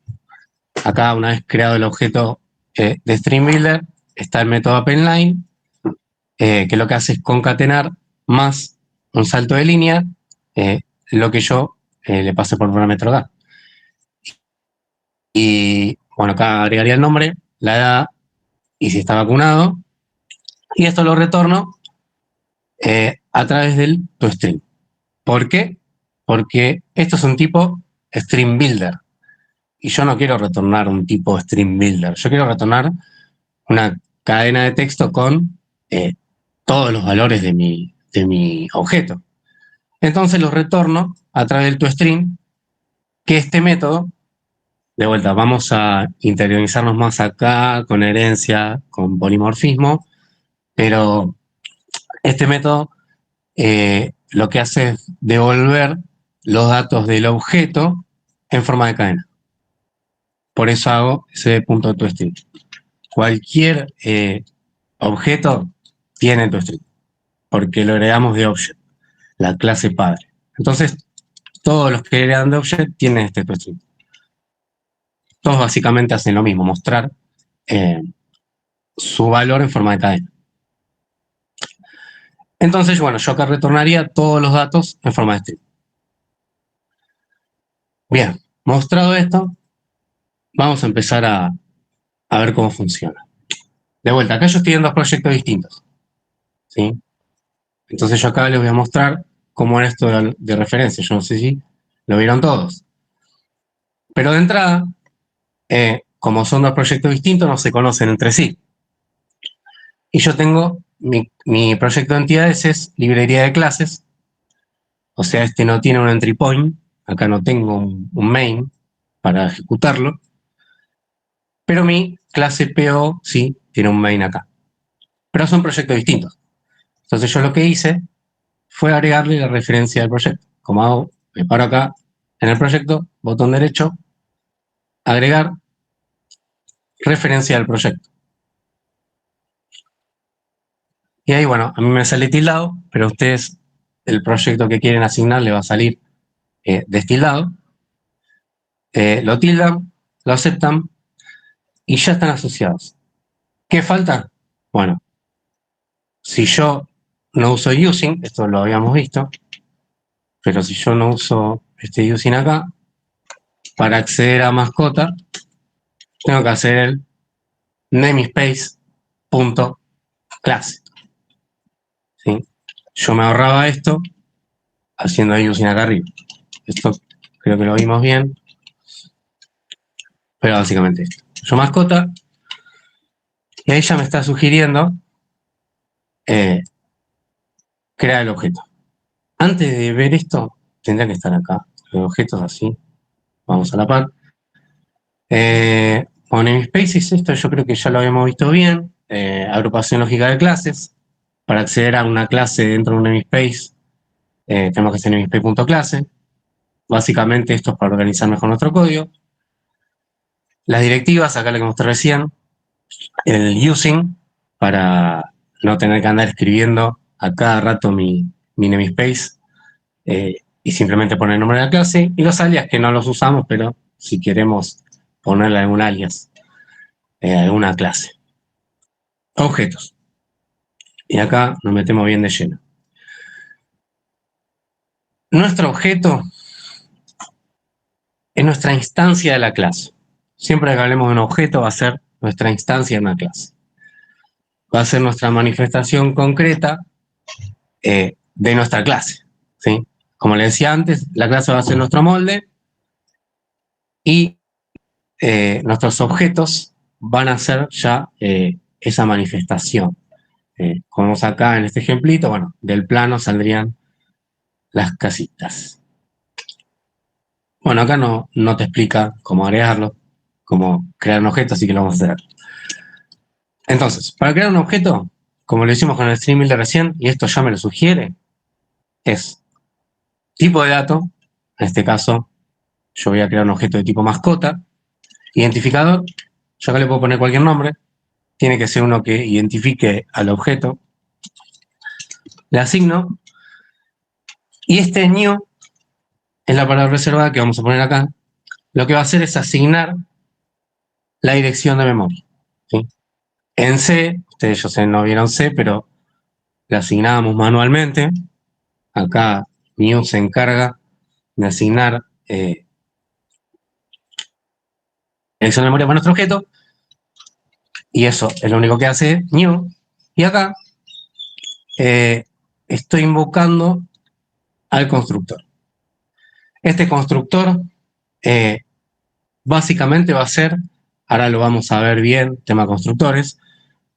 Acá, una vez creado el objeto de string builder, está el método appendLine que lo que hace es concatenar más un salto de línea, lo que yo le pasé por parámetro edad. Y bueno, acá agregaría el nombre, la edad y si está vacunado. Y esto lo retorno a través del toString. ¿Por qué? Porque esto es un tipo string builder. Y yo no quiero retornar un tipo string builder. Yo quiero retornar una cadena de texto con todos los valores de mi objeto. Entonces los retorno a través del toString, que este método, de vuelta, vamos a interiorizarnos más acá con herencia, con polimorfismo, pero este método lo que hace es devolver los datos del objeto en forma de cadena. Por eso hago ese punto de toString. Cualquier objeto tiene toString, porque lo heredamos de object, la clase padre. Entonces, todos los que heredan de object tienen este toString. Todos básicamente hacen lo mismo, mostrar su valor en forma de cadena. Entonces, bueno, yo acá retornaría todos los datos en forma de string. Bien, mostrado esto, vamos a empezar a ver cómo funciona. De vuelta, acá yo estoy en dos proyectos distintos, ¿sí? Entonces yo acá les voy a mostrar cómo era esto de referencia. Yo no sé si lo vieron todos. Pero de entrada, como son dos proyectos distintos, no se conocen entre sí. Y yo tengo, mi proyecto de entidades es librería de clases. O sea, este no tiene un entry point. Acá no tengo un main para ejecutarlo. Pero mi clase PO sí tiene un main acá. Pero son proyectos distintos. Entonces yo lo que hice fue agregarle la referencia del proyecto. Como hago, me paro acá en el proyecto, botón derecho, agregar referencia del proyecto. Y ahí, bueno, a mí me sale tildado, pero a ustedes el proyecto que quieren asignar le va a salir destildado. Lo tildan, lo aceptan y ya están asociados. ¿Qué falta? Bueno, si yo no uso using, esto lo habíamos visto, pero si yo no uso este using acá, para acceder a mascota, tengo que hacer el namespace.class. ¿Sí? Yo me ahorraba esto haciendo using acá arriba. Esto creo que lo vimos bien, pero básicamente esto. Yo mascota, y ahí ya me está sugiriendo crear el objeto. Antes de ver esto, tendría que estar acá. Los objetos así. Vamos a la par. Con namespaces, esto yo creo que ya lo habíamos visto bien. Agrupación lógica de clases. Para acceder a una clase dentro de un namespace, tenemos que hacer namespace.clase. Básicamente esto es para organizar mejor nuestro código. Las directivas, acá lo que mostré recién. El using, para no tener que andar escribiendo a cada rato mi namespace y simplemente poner el nombre de la clase. Y los alias, que no los usamos, pero si queremos ponerle algún alias a alguna clase. Objetos. Y acá nos metemos bien de lleno. Nuestro objeto es nuestra instancia de la clase. Siempre que hablemos de un objeto va a ser nuestra instancia de una clase. Va a ser nuestra manifestación concreta de nuestra clase, ¿sí? Como les decía antes, la clase va a ser nuestro molde y nuestros objetos van a ser ya esa manifestación. Como vemos acá en este ejemplito, bueno, del plano saldrían las casitas. Bueno, acá no te explica cómo agregarlo, cómo crear un objeto, así que lo vamos a hacer. Entonces, para crear un objeto, como lo hicimos con el string builder recién, y esto ya me lo sugiere, es tipo de dato, en este caso, yo voy a crear un objeto de tipo mascota, identificador, yo acá le puedo poner cualquier nombre, tiene que ser uno que identifique al objeto, le asigno, y este new es la palabra reservada que vamos a poner acá, lo que va a hacer es asignar la dirección de memoria, ¿sí? En C, ustedes yo sé, no vieron C, pero le asignamos manualmente. Acá new se encarga de asignar dirección de memoria para nuestro objeto. Y eso es lo único que hace new. Y acá estoy invocando al constructor. Este constructor básicamente va a ser, ahora lo vamos a ver bien, tema constructores,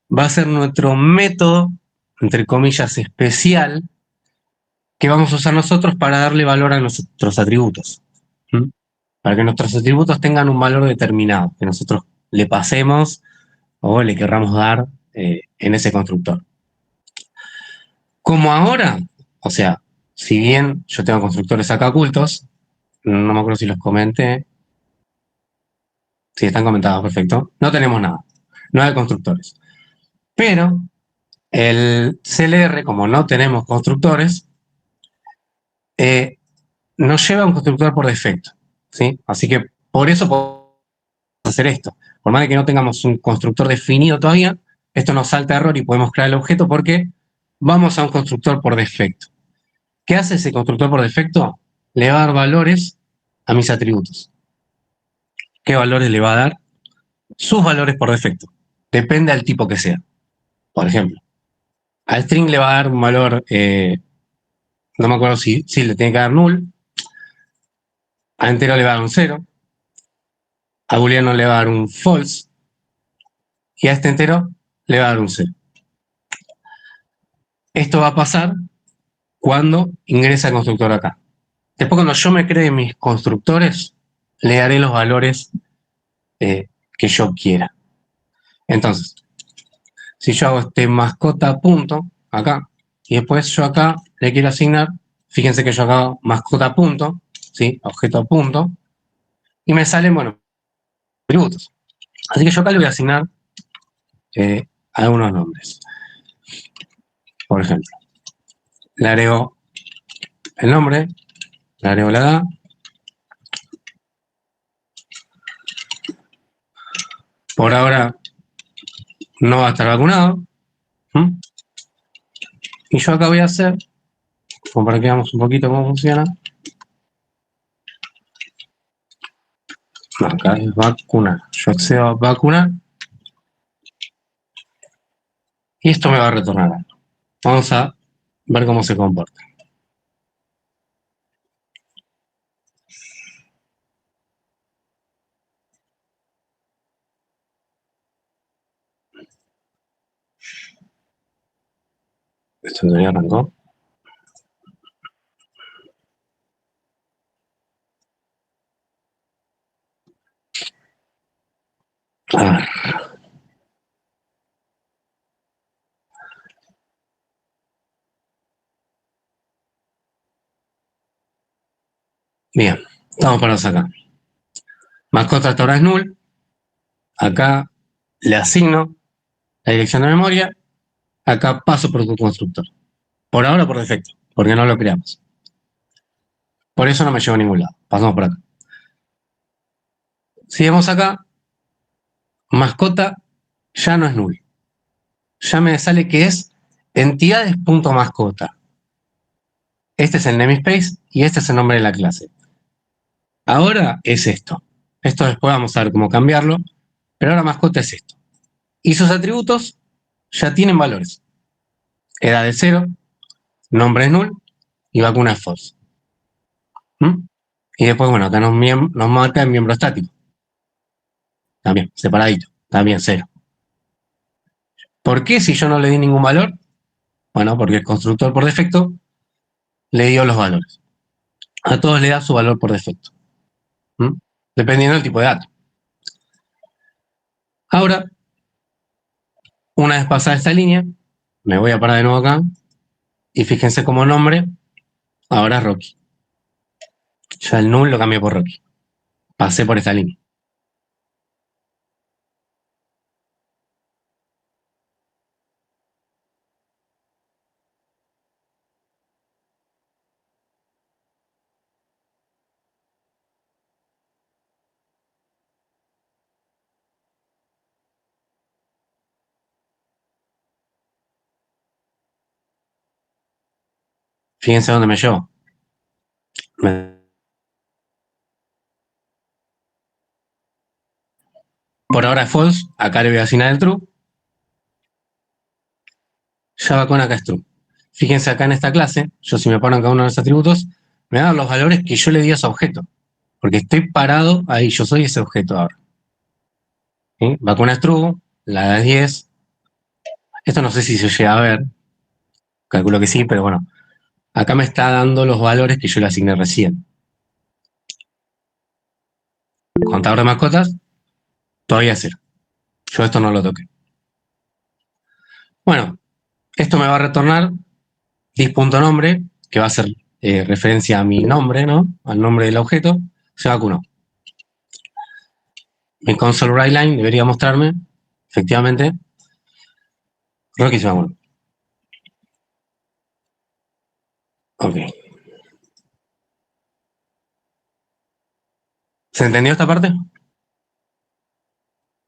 va a ser nuestro método, entre comillas, especial, que vamos a usar nosotros para darle valor a nuestros atributos. ¿Mm? Para que nuestros atributos tengan un valor determinado, que nosotros le pasemos o le querramos dar en ese constructor. Como ahora, o sea, si bien yo tengo constructores acá ocultos, no me acuerdo si los comenté. Sí, están comentados, perfecto. No tenemos nada. No hay constructores. Pero el CLR, como no tenemos constructores, nos lleva a un constructor por defecto. ¿Sí? Así que por eso podemos hacer esto. Por más de que no tengamos un constructor definido todavía, esto nos salta error y podemos crear el objeto porque vamos a un constructor por defecto. ¿Qué hace ese constructor por defecto? Le va a dar valores a mis atributos. ¿Qué valores le va a dar? Sus valores por defecto. Depende del tipo que sea. Por ejemplo, al string le va a dar un valor, no me acuerdo si le tiene que dar null, a entero le va a dar un 0, a booleano le va a dar un false, y a este entero le va a dar un 0. Esto va a pasar cuando ingresa el constructor acá. Después, cuando yo me cree mis constructores, le daré los valores que yo quiera. Entonces, si yo hago este mascota punto acá, y después yo acá le quiero asignar, fíjense que yo acá hago mascota punto, ¿sí? Objeto punto, y me salen, bueno, atributos. Así que yo acá le voy a asignar algunos nombres. Por ejemplo, le agrego el nombre, le agrego la edad, por ahora no va a estar vacunado, ¿Mm? Y yo acá voy a hacer, como para que veamos un poquito cómo funciona, no, acá es vacunar, yo accedo a vacunar, y esto me va a retornar algo. Vamos a ver cómo se comporta. Esto ya arrancó. A ver. Bien, estamos parados acá. Mascota hasta ahora es null. Acá le asigno la dirección de memoria. Acá paso por tu constructor. Por ahora por defecto, porque no lo creamos. Por eso no me llevo a ningún lado. Pasamos por acá. Si vemos acá, mascota ya no es null. Ya me sale que es entidades.mascota. Este es el namespace y este es el nombre de la clase. Ahora es esto. Esto después vamos a ver cómo cambiarlo, pero ahora mascota es esto. Y sus atributos ya tienen valores. Edad es 0, nombre es null y vacuna es false. ¿Mm? Y después, bueno, acá nos marca el miembro estático. También, separadito. También 0. ¿Por qué si yo no le di ningún valor? Bueno, porque el constructor por defecto le dio los valores. A todos le da su valor por defecto. ¿Mm? Dependiendo del tipo de dato. Ahora, una vez pasada esta línea, me voy a parar de nuevo acá y fíjense como nombre, ahora es Rocky. Ya el null lo cambié por Rocky. Pasé por esta línea. Fíjense dónde me llevo. Por ahora es false, acá le voy a asignar el true. Java con acá es true. Fíjense acá en esta clase, yo si me paro en cada uno de los atributos, me va a dar los valores que yo le di a ese objeto. Porque estoy parado ahí, yo soy ese objeto ahora. ¿Sí? Vacuna es true, la da es 10. Esto no sé si se llega a ver, calculo que sí, pero bueno. Acá me está dando los valores que yo le asigné recién. Contador de mascotas, todavía 0. Yo esto no lo toqué. Bueno, esto me va a retornar dis.nombre, que va a ser referencia a mi nombre, ¿no? Al nombre del objeto, se vacunó. Mi console write line debería mostrarme, efectivamente, Rocky se vacunó. Ok. ¿Se entendió esta parte?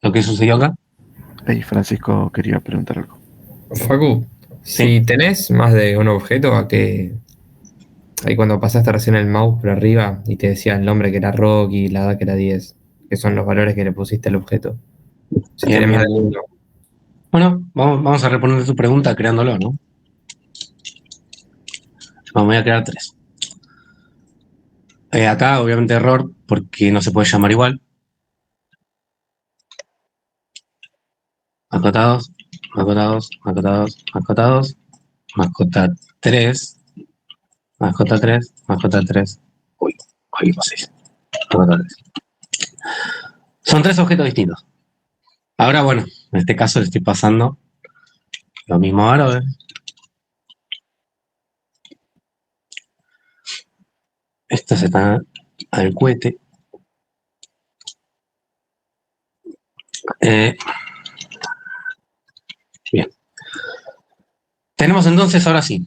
¿Lo que sucedió acá? Ahí Francisco quería preguntar algo. Facu, si tenés más de un objeto, a que ahí cuando pasaste recién el mouse por arriba y te decía el nombre que era Rocky, la edad que era 10, que son los valores que le pusiste al objeto. Si Bien, tenés más bien. de uno. Bueno, vamos a responder tu pregunta creándolo, ¿no? Vamos a crear 3. Acá, obviamente, error, porque no se puede llamar igual. Mascotados, mascotados, mascotados, mascotados, mascota 3, mascota 3, mascota 3. Uy, ahí pasé. Mascota 3. Son 3 objetos distintos. Ahora, bueno, en este caso le estoy pasando lo mismo ahora, ¿ves? Esto se está al cohete. Bien. Tenemos entonces, ahora sí,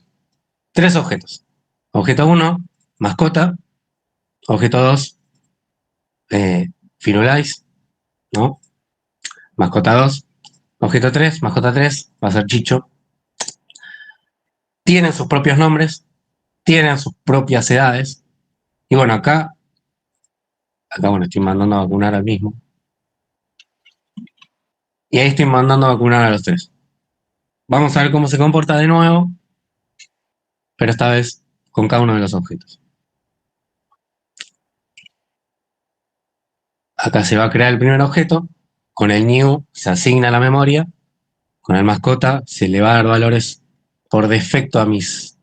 3 objetos. Objeto 1, mascota. Objeto 2, Firulais, ¿no? Mascota 2. Objeto 3, mascota 3, va a ser Chicho. Tienen sus propios nombres, tienen sus propias edades. Y bueno, acá bueno, estoy mandando a vacunar al mismo. Y ahí estoy mandando a vacunar a los 3. Vamos a ver cómo se comporta de nuevo, pero esta vez con cada uno de los objetos. Acá se va a crear el primer objeto, con el new se asigna la memoria, con el mascota se le va a dar valores por defecto a mis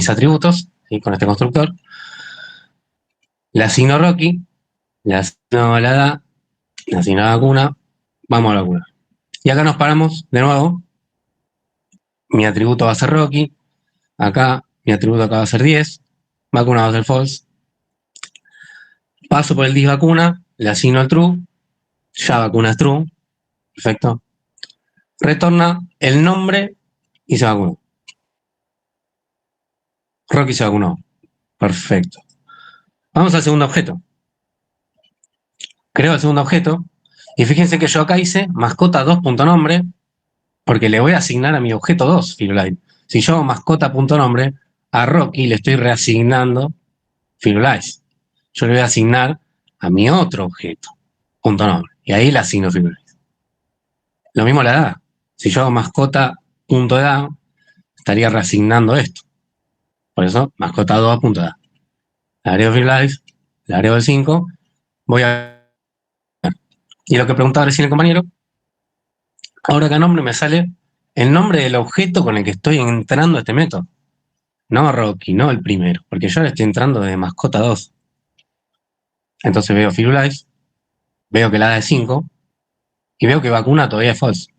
atributos, ¿sí? Con este constructor. Le asigno Rocky, le asigno la edad, le asigno la vacuna, vamos a la vacuna. Y acá nos paramos de nuevo. Mi atributo va a ser Rocky, acá mi atributo acá va a ser 10, vacuna va a ser false. Paso por el dis vacuna, le asigno el true, ya vacuna es true, perfecto. Retorna el nombre y se vacunó. Rocky se vacunó, perfecto. Vamos al segundo objeto. Creo el segundo objeto y fíjense que yo acá hice mascota 2.nombre porque le voy a asignar a mi objeto 2, Firulais. Si yo hago mascota.nombre, a Rocky le estoy reasignando Firulais. Yo le voy a asignar a mi otro objeto, punto nombre, y ahí le asigno Firulais. Lo mismo la edad. Si yo hago mascota.edad, estaría reasignando esto. Por eso, mascota 2.edad. Le agrego Firulais, le agrego el 5, voy a... Y lo que preguntaba recién el compañero, ahora acá nombre me sale el nombre del objeto con el que estoy entrando a este método. No Rocky, no el primero, porque yo le estoy entrando de mascota 2. Entonces veo Firulais, veo que la edad es 5, y veo que vacuna todavía es false.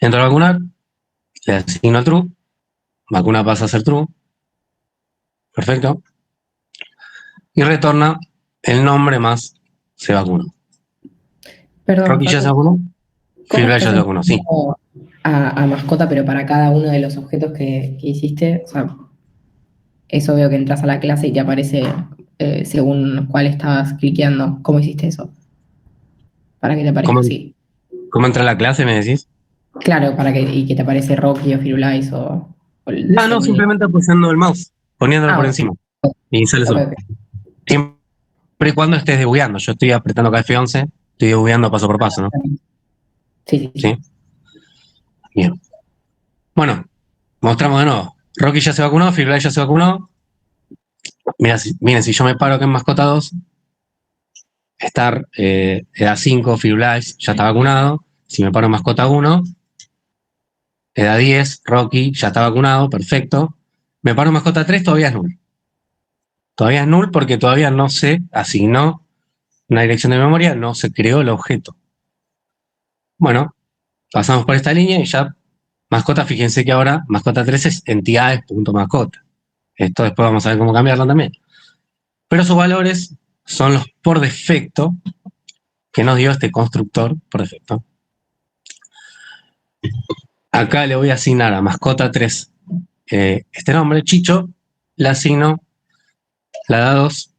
Entro a vacunar, le asigno el true, vacuna pasa a ser true, perfecto, y retorna el nombre más se vacunó. Perdón, Rocky ya se vacunó, Firulais ya se vacunó, sí. A mascota, pero para cada uno de los objetos que hiciste, o sea, eso veo que entras a la clase y te aparece según cuál estabas cliqueando. ¿Cómo hiciste eso? Para que te aparezca así. ¿Cómo entra a la clase, me decís? Claro, y que te aparece Rocky o Firulais o No, simplemente apoyando el mouse, poniéndolo por ok. encima. Y sale Ok, solo. ok. Siempre y cuando estés debugueando. Yo estoy apretando acá F11, estoy debugueando paso por paso, ¿no? Sí. ¿Sí? Bien. Bueno, mostramos de nuevo. Rocky ya se vacunó, Firulais ya se vacunó. Miren, si yo me paro acá en mascota 2, edad 5, Firulais ya está vacunado. Si me paro en mascota 1, edad 10, Rocky ya está vacunado, perfecto. Me paro en mascota 3, todavía es null. Todavía es null porque todavía no se asignó una dirección de memoria, no se creó el objeto. Bueno, pasamos por esta línea y ya mascota, fíjense que ahora mascota 3 es entidades.mascota. Esto después vamos a ver cómo cambiarlo también. Pero sus valores son los por defecto que nos dio este constructor por defecto. Acá le voy a asignar a mascota 3 este nombre, Chicho, le asigno la edad 2.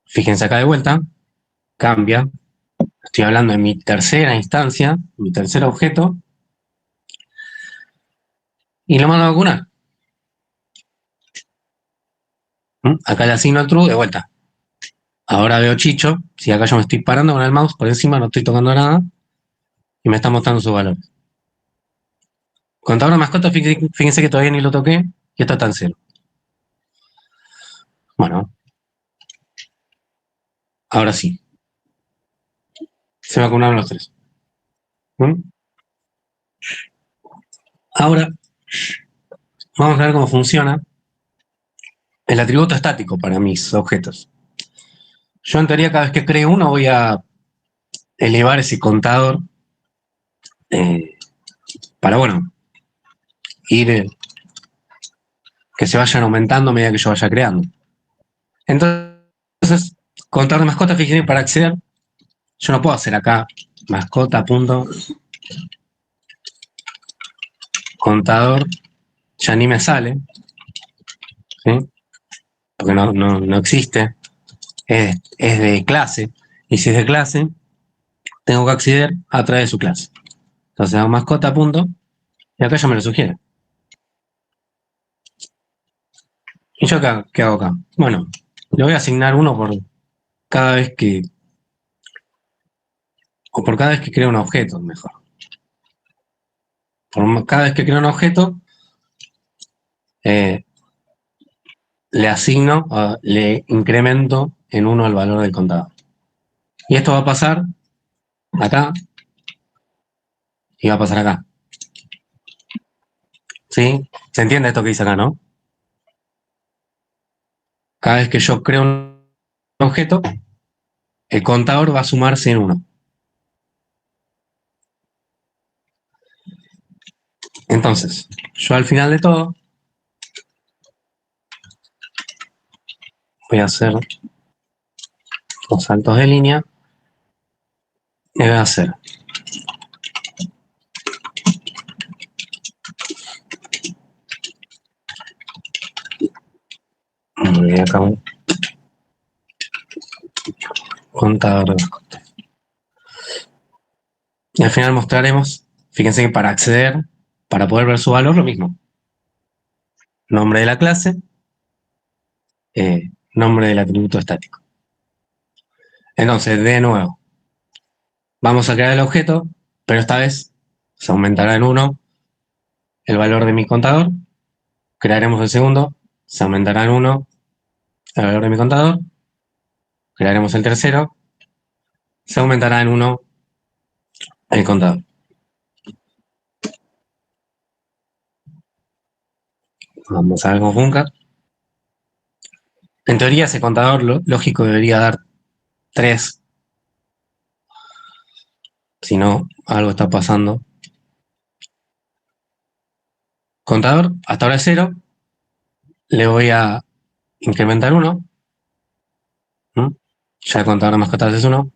Fíjense acá de vuelta, cambia. Estoy hablando de mi tercera instancia, mi tercer objeto, y lo mando a vacunar. Acá le asigno el true de vuelta. Ahora veo Chicho, si acá yo me estoy parando con el mouse por encima, no estoy tocando nada, y me está mostrando sus valores. Contador de mascota, fíjense que todavía ni lo toqué, y esto está en 0. Bueno, ahora sí. Se vacunaron los 3. Ahora, vamos a ver cómo funciona el atributo estático para mis objetos. Yo en teoría cada vez que cree uno voy a elevar ese contador para, bueno, ir que se vayan aumentando a medida que yo vaya creando. Entonces, contador de mascota, fíjense, para acceder, yo no puedo hacer acá mascota.contador, ya ni me sale, ¿sí? Porque no existe, es de clase, y si es de clase, tengo que acceder a través de su clase. Entonces hago mascota. Y acá ya me lo sugiere. ¿Y yo qué hago acá? Bueno, le voy a asignar uno por cada vez que... O por cada vez que creo un objeto, mejor. Por cada vez que creo un objeto, le asigno, le incremento en 1 el valor del contador. Y esto va a pasar acá y va a pasar acá. ¿Sí? ¿Se entiende esto que dice acá, no? Cada vez que yo creo un objeto, el contador va a sumarse en 1. Entonces, yo al final de todo voy a hacer los saltos de línea y voy a hacer acá contador de mascota. Y al final mostraremos, fíjense que para acceder, para poder ver su valor, lo mismo. Nombre de la clase, nombre del atributo estático. Entonces, de nuevo, vamos a crear el objeto, pero esta vez se aumentará en 1 el valor de mi contador. Crearemos el segundo, se aumentará en 1 el valor de mi contador. Crearemos el tercero, se aumentará en 1 el contador. Vamos a ver cómo funciona. En teoría, ese contador lógico debería dar 3. Si no, algo está pasando. Contador, hasta ahora es 0. Le voy a incrementar 1. Ya el contador de mascotas es 1.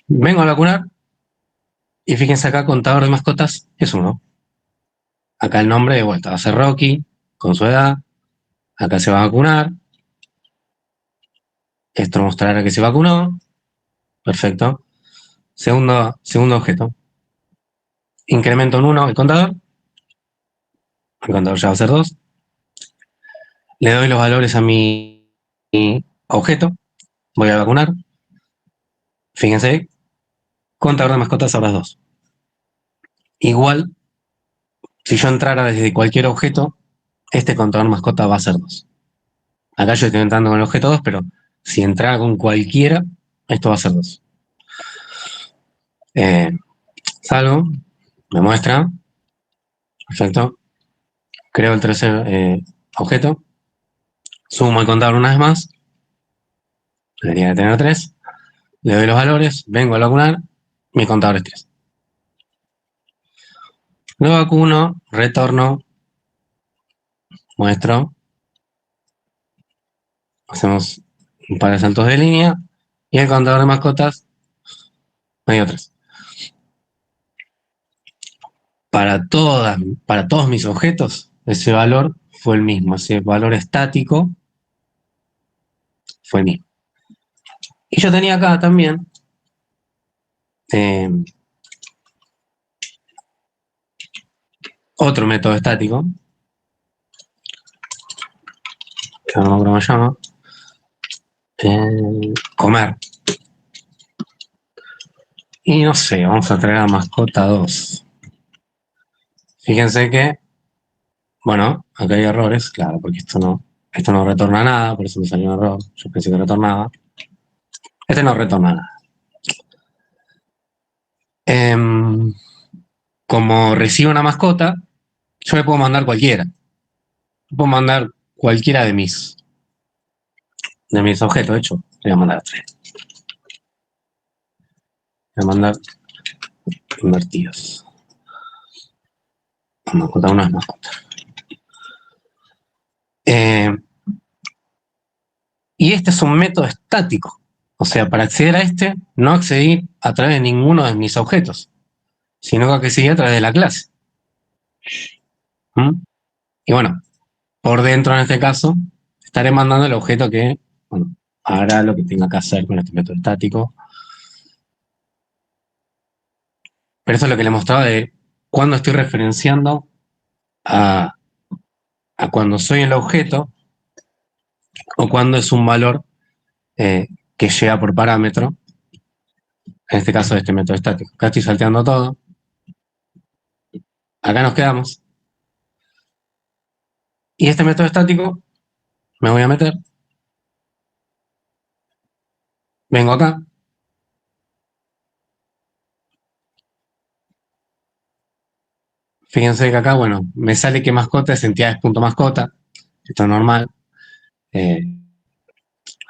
Vengo a vacunar. Y fíjense acá, contador de mascotas es 1. Acá el nombre de vuelta va a ser Rocky, con su edad. Acá se va a vacunar. Esto mostrará que se vacunó. Perfecto. Segundo objeto. Incremento en 1 el contador ya va a ser 2. Le doy los valores a mi objeto. Voy a vacunar. Fíjense, contador de mascotas ahora es 2. Igual, si yo entrara desde cualquier objeto, este contador mascota va a ser 2. Acá yo estoy entrando con el objeto 2, pero si entrara con cualquiera, esto va a ser 2. Salgo, me muestra. Perfecto. Creo el tercer objeto. Sumo el contador una vez más. Debería de tener 3. Le doy los valores, vengo a vacunar. Mi contador es 3. Lo vacuno, retorno, muestro. Hacemos un par de saltos de línea. Y el contador de mascotas me dio 3. Para todos mis objetos, ese valor fue el mismo. Ese valor estático fue el mismo. Y yo tenía acá también otro método estático, que no me acuerdo cómo se llama, comer. Y no sé, vamos a traer a mascota 2. Fíjense que, bueno, acá hay errores, claro, porque esto no retorna nada, por eso me salió un error. Yo pensé que retornaba. Este no retorna nada. Como recibo una mascota, yo le puedo mandar cualquiera. Puedo mandar cualquiera de mis objetos, de hecho, le voy a mandar 3. Voy a mandar invertidos. Mascota 1 es mascota. Y este es un método estático. O sea, para acceder a este, no accedí a través de ninguno de mis objetos, sino que accedí a través de la clase. Y bueno, por dentro en este caso, estaré mandando el objeto que, bueno, hará lo que tenga que hacer con este método estático. Pero eso es lo que le mostraba de cuando estoy referenciando a cuando soy el objeto o cuando es un valor que llega por parámetro, en este caso de este método estático. Acá estoy salteando todo. Acá nos quedamos. Y este método estático, me voy a meter. Vengo acá. Fíjense que acá, bueno, me sale que mascota es entidades.mascota. Esto es normal.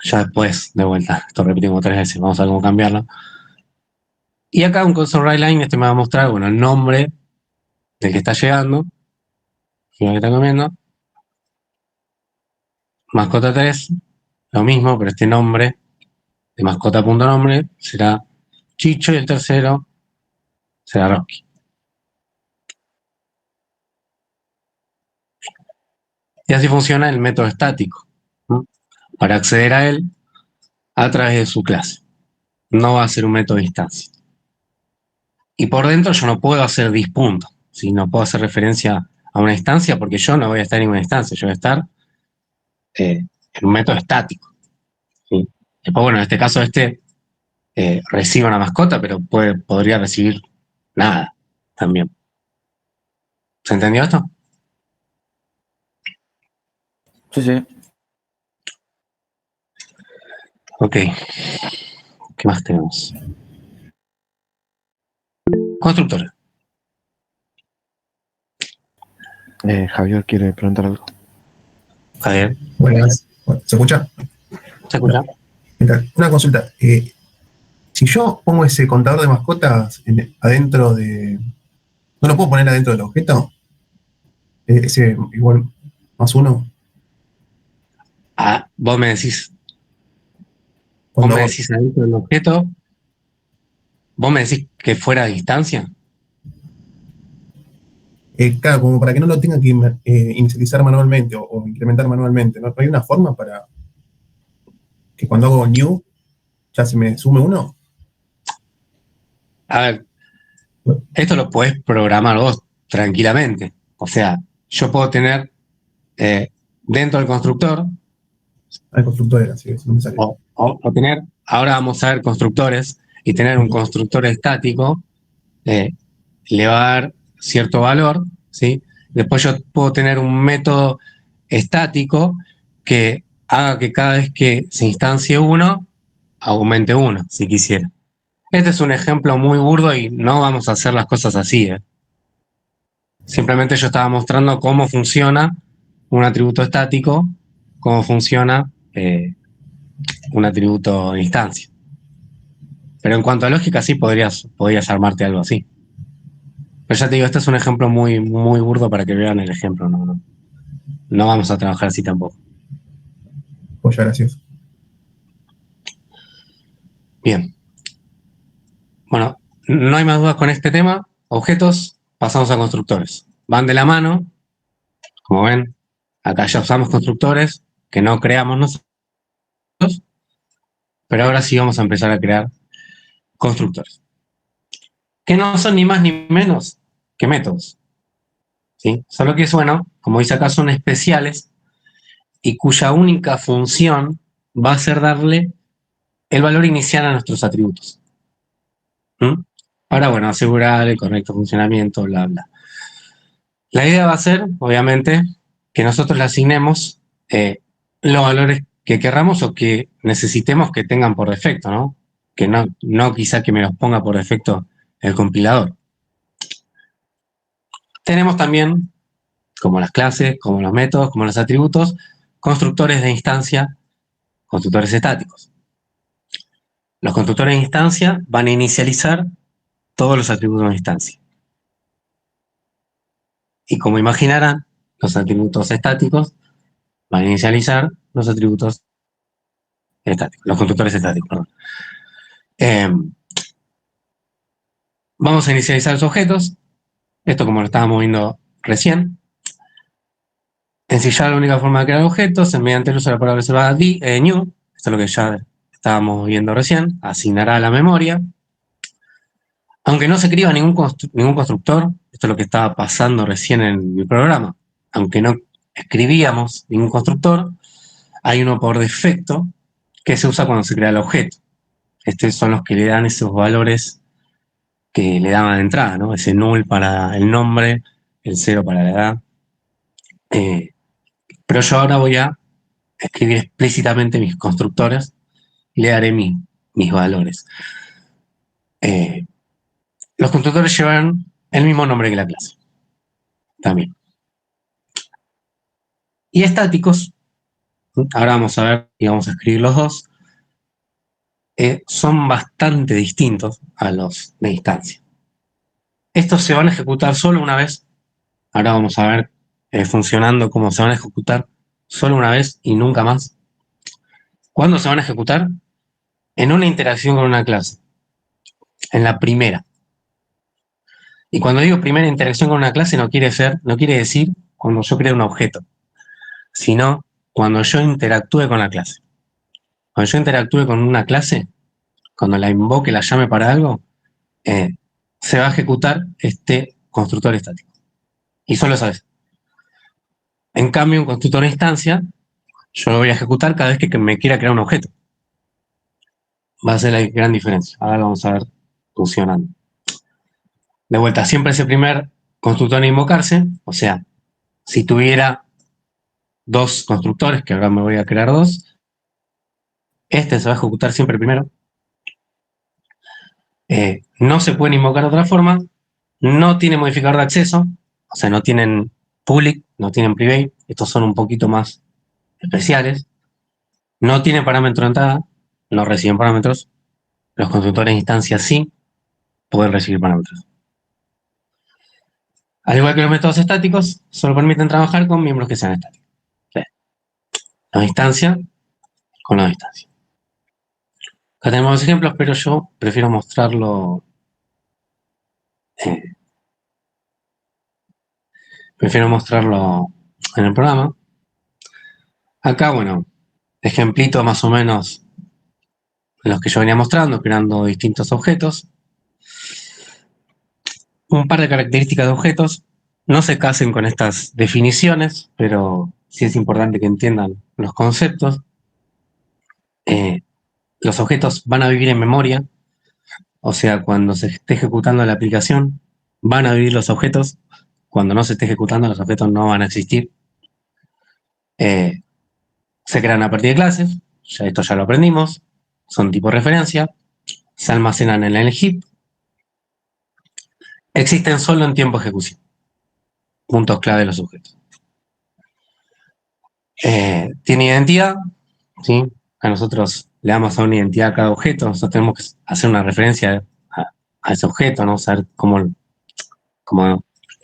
Ya después, de vuelta, esto repetimos 3 veces, vamos a ver cómo cambiarlo. Y acá un console write line, me va a mostrar, bueno, el nombre del que está llegando, el que está comiendo. Mascota 3, lo mismo, pero este nombre de mascota.nombre será Chicho y el tercero será Rocky. Y así funciona el método estático, ¿no? Para acceder a él a través de su clase. No va a ser un método de instancia. Y por dentro yo no puedo hacer dispunto, ¿sí? No puedo hacer referencia a una instancia porque yo no voy a estar en una instancia, yo voy a estar en un método estático, ¿sí? Después, bueno, en este caso recibe una mascota, pero podría recibir nada también. ¿Se entendió esto? Sí, sí. Ok. ¿Qué más tenemos? Constructora. Javier quiere preguntar algo. Javier. Buenas. ¿Se escucha? ¿Se escucha? Una consulta. Si yo pongo ese contador de mascotas adentro de... ¿No lo puedo poner adentro del objeto? Ese igual +1. Ah, vos me decís Cuando adentro del objeto, vos me decís que fuera a distancia. claro, como para que no lo tenga que inicializar manualmente o incrementar manualmente. ¿No hay una forma para que cuando hago new ya se me sume 1? A ver, esto lo podés programar vos tranquilamente. O sea, yo puedo tener dentro del constructor. Hay constructores, así que no me sale. O tener, ahora vamos a ver constructores, y tener un constructor estático le va a dar cierto valor, ¿sí? Después yo puedo tener un método estático que haga que cada vez que se instancie uno, aumente uno, si quisiera. Este es un ejemplo muy burdo y no vamos a hacer las cosas así, ¿eh? Simplemente yo estaba mostrando cómo funciona un atributo estático, cómo funciona un atributo de instancia. Pero en cuanto a lógica, sí podrías armarte algo así. Pero ya te digo, este es un ejemplo muy, muy burdo para que vean el ejemplo. No vamos a trabajar así tampoco. Pues ya, gracias. Bien. Bueno, no hay más dudas con este tema. Objetos, pasamos a constructores. Van de la mano. Como ven, acá ya usamos constructores que no creamos nosotros. Pero ahora sí vamos a empezar a crear constructores. Que no son ni más ni menos que métodos. ¿Sí? Solo que es bueno, como dice acá, son especiales y cuya única función va a ser darle el valor inicial a nuestros atributos. Ahora, bueno, asegurar el correcto funcionamiento, bla, bla. La idea va a ser, obviamente, que nosotros le asignemos los valores que querramos o que necesitemos que tengan por defecto, ¿no? Que no quizá que me los ponga por defecto el compilador. Tenemos también, como las clases, como los métodos, como los atributos, constructores de instancia, constructores estáticos. Los constructores de instancia van a inicializar todos los atributos de instancia. Y como imaginarán, los atributos estáticos van a inicializar los atributos estáticos, los constructores estáticos, perdón. Vamos a inicializar los objetos. Esto como lo estábamos viendo recién. Ensillar la única forma de crear objetos es mediante el uso de la palabra reservada new. Esto es lo que ya estábamos viendo recién. Asignará a la memoria. Aunque no se escriba ningún constructor, esto es lo que estaba pasando recién en mi programa, aunque no escribíamos ningún constructor, hay uno por defecto que se usa cuando se crea el objeto. Estos son los que le dan esos valores que le daban de entrada, ¿no? Ese null para el nombre, el 0 para la edad. Pero yo ahora voy a escribir explícitamente mis constructores y le daré mis valores. Los constructores llevan el mismo nombre que la clase. También. Y estáticos, ahora vamos a ver y vamos a escribir los dos, son bastante distintos a los de instancia. Estos se van a ejecutar solo una vez. Ahora vamos a ver funcionando cómo se van a ejecutar solo una vez y nunca más. ¿Cuándo se van a ejecutar? En una interacción con una clase. En la primera. Y cuando digo primera interacción con una clase no quiere decir cuando yo creo un objeto, sino cuando yo interactúe con la clase. Cuando yo interactúe con una clase, cuando la invoque, la llame para algo, se va a ejecutar este constructor estático. Y solo esa vez. En cambio, un constructor de instancia, yo lo voy a ejecutar cada vez que me quiera crear un objeto. Va a ser la gran diferencia. Ahora lo vamos a ver funcionando. De vuelta, siempre ese primer constructor a invocarse, o sea, si tuviera dos constructores, que ahora me voy a crear dos, este se va a ejecutar siempre primero. No se pueden invocar de otra forma, no tiene modificador de acceso, o sea, no tienen public, no tienen private, estos son un poquito más especiales, no tienen parámetro de entrada, no reciben parámetros, los constructores de instancia sí pueden recibir parámetros. Al igual que los métodos estáticos, solo permiten trabajar con miembros que sean estáticos. La instancia con la distancia. Acá tenemos los ejemplos, pero yo prefiero mostrarlo. Prefiero mostrarlo en el programa. Acá, bueno, ejemplito más o menos los que yo venía mostrando, creando distintos objetos. un par de características de objetos. No se casen con estas definiciones, pero sí es importante que entiendan los conceptos. Los objetos van a vivir en memoria, o sea, cuando se esté ejecutando la aplicación, van a vivir los objetos. Cuando no se esté ejecutando, los objetos no van a existir. Se crean a partir de clases, esto ya lo aprendimos, son tipo referencia, se almacenan en el heap, existen solo en tiempo de ejecución. Puntos clave de los objetos. Tiene identidad, ¿sí? A nosotros le damos a una identidad a cada objeto, nosotros tenemos que hacer una referencia a ese objeto, ¿no? Saber cómo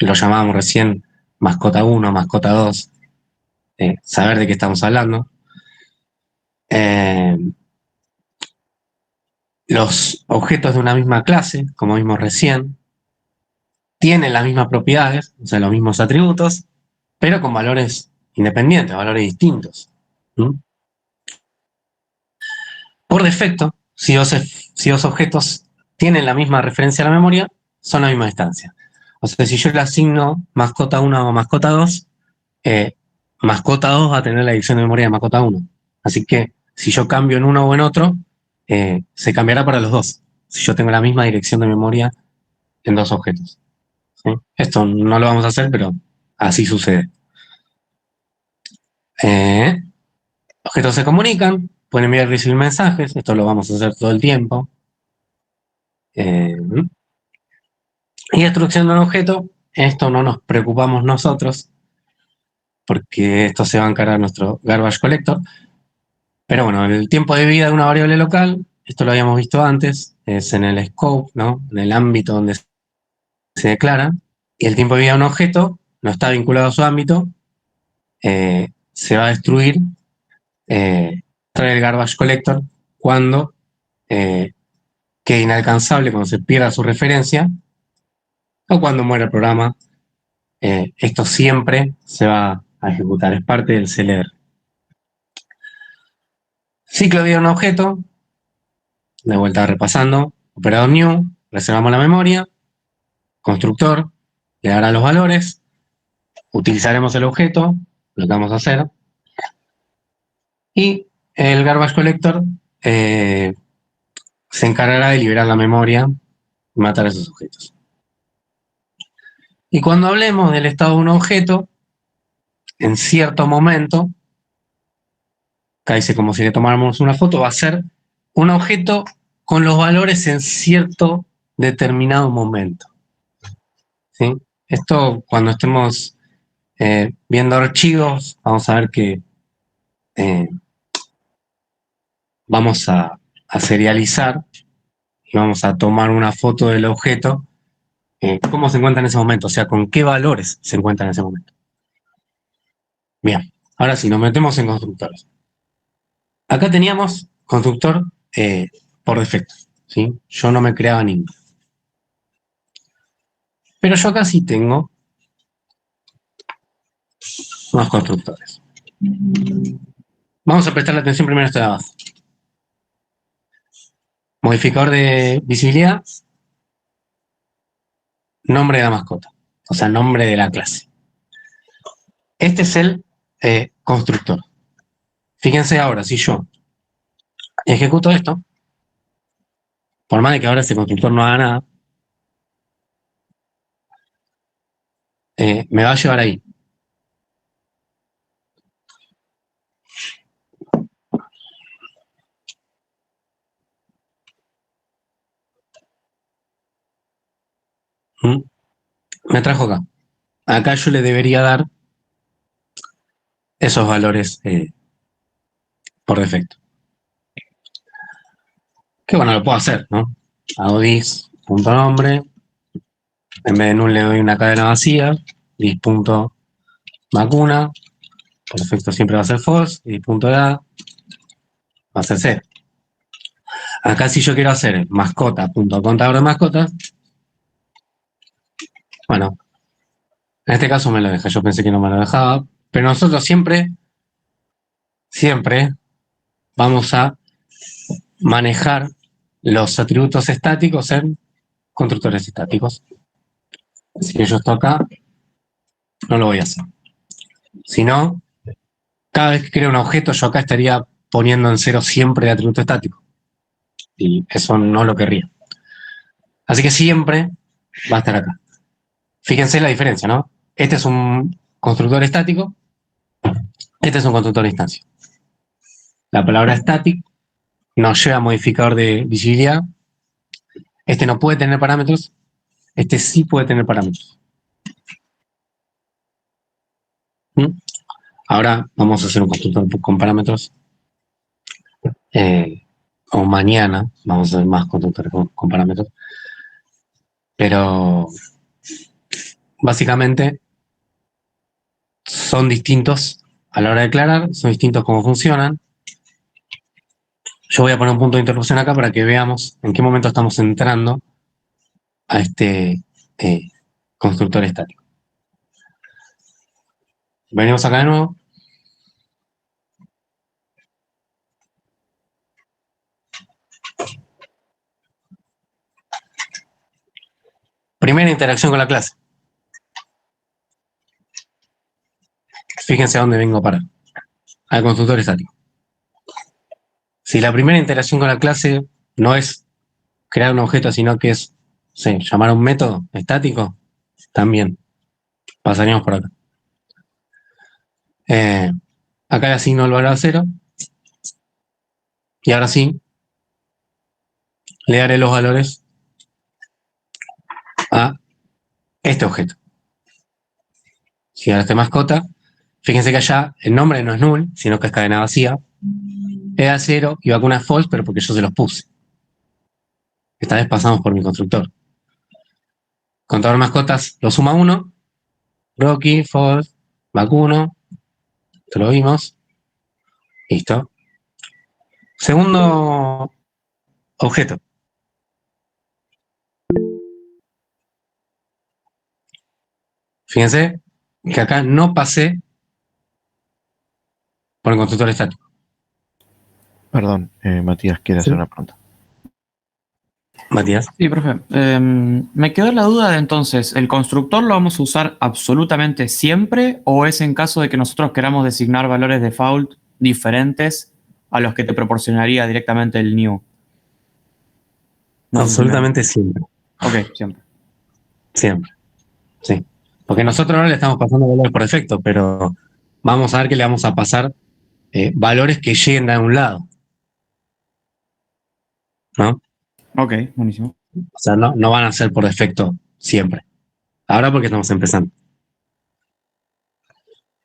lo llamábamos recién, mascota 1, mascota 2, saber de qué estamos hablando. Los objetos de una misma clase, como vimos recién, tienen las mismas propiedades, o sea, los mismos atributos, pero con valores independientes, valores distintos. Por defecto, si dos objetos tienen la misma referencia a la memoria, son la misma distancia. O sea, si yo le asigno mascota 1 o mascota 2, mascota 2 va a tener la dirección de memoria de mascota 1. Así que si yo cambio en uno o en otro, se cambiará para los dos. Si yo tengo la misma dirección de memoria en dos objetos. ¿Sí? Esto no lo vamos a hacer, pero así sucede. Objetos se comunican, pueden enviar y recibir mensajes, esto lo vamos a hacer todo el tiempo. Y destrucción de un objeto, esto no nos preocupamos nosotros, porque esto se va a encargar nuestro garbage collector. Pero bueno, el tiempo de vida de una variable local, esto lo habíamos visto antes, es en el scope, ¿no? En el ámbito donde se declara. Y el tiempo de vida de un objeto no está vinculado a su ámbito, se va a destruir, trae el garbage collector cuando quede inalcanzable, cuando se pierda su referencia, o cuando muera el programa. Esto siempre se va a ejecutar, es parte del CLR. Ciclo de vida de un objeto, de vuelta repasando, operador new, reservamos la memoria, constructor, le dará los valores, utilizaremos el objeto, lo que vamos a hacer, y el garbage collector se encargará de liberar la memoria y matar a esos objetos. Y cuando hablemos del estado de un objeto, en cierto momento, acá dice como si le tomáramos una foto, va a ser un objeto con los valores en cierto determinado momento. ¿Sí? Esto cuando estemos viendo archivos, vamos a ver que vamos a serializar y vamos a tomar una foto del objeto, cómo se encuentra en ese momento, o sea, con qué valores se encuentra en ese momento. Bien, ahora sí, nos metemos en constructores. Acá teníamos constructor por defecto, ¿sí? Yo no me creaba ninguno. Pero yo acá sí tengo unos constructores. Vamos a prestarle atención primero a este de abajo. Modificador de visibilidad, nombre de la mascota, o sea, nombre de la clase. Este es el constructor. Fíjense ahora, si yo ejecuto esto, por más de que ahora este constructor no haga nada, me va a llevar ahí. Me trajo acá. Acá yo le debería dar esos valores por defecto. Que bueno, lo puedo hacer, ¿no? Hago dis.nombre. En vez de null le doy una cadena vacía. Dis.vacuna. Por defecto siempre va a ser false. Y dis.edad va a ser 0. Acá si yo quiero hacer mascota.contador de mascotas, bueno, en este caso me lo deja. Yo pensé que no me lo dejaba. Pero nosotros siempre vamos a manejar los atributos estáticos en constructores estáticos. Si yo estoy acá, no lo voy a hacer. Si no, cada vez que creo un objeto, yo acá estaría poniendo en cero siempre el atributo estático. Y eso no lo querría. Así que siempre va a estar acá. Fíjense la diferencia, ¿no? Este es un constructor estático, este es un constructor de instancia. La palabra static nos lleva a modificador de visibilidad. Este no puede tener parámetros, este sí puede tener parámetros. Ahora vamos a hacer un constructor con parámetros. O mañana vamos a hacer más constructores con parámetros. Pero básicamente son distintos a la hora de declarar, son distintos cómo funcionan. Yo voy a poner un punto de interrupción acá para que veamos en qué momento estamos entrando a este constructor estático. Venimos acá de nuevo. Primera interacción con la clase. Fíjense a dónde vengo a parar. Al constructor estático. Si la primera interacción con la clase no es crear un objeto, sino que es, sí, llamar a un método estático, también pasaríamos por acá. Acá le asigno el valor a 0. Y ahora sí, le daré los valores a este objeto. Si ahora este mascota, fíjense que allá el nombre no es null, sino que es cadena vacía. Era 0 y vacuna es false, pero porque yo se los puse. Esta vez pasamos por mi constructor. Contador mascotas lo suma 1. Rocky, false, vacuno. Esto lo vimos. Listo. Segundo objeto. Fíjense que acá no pasé por el constructor estático. Perdón, Matías, quiere hacer una pregunta. Matías. Sí, profe. Me quedó la duda de entonces, ¿el constructor lo vamos a usar absolutamente siempre o es en caso de que nosotros queramos designar valores default diferentes a los que te proporcionaría directamente el new? No, absolutamente siempre. Ok, siempre. Siempre. Sí. Porque nosotros ahora le estamos pasando valores por defecto, pero vamos a ver que le vamos a pasar valores que lleguen de algún lado. ¿No? Ok, buenísimo. O sea, no van a ser por defecto siempre. Ahora porque estamos empezando.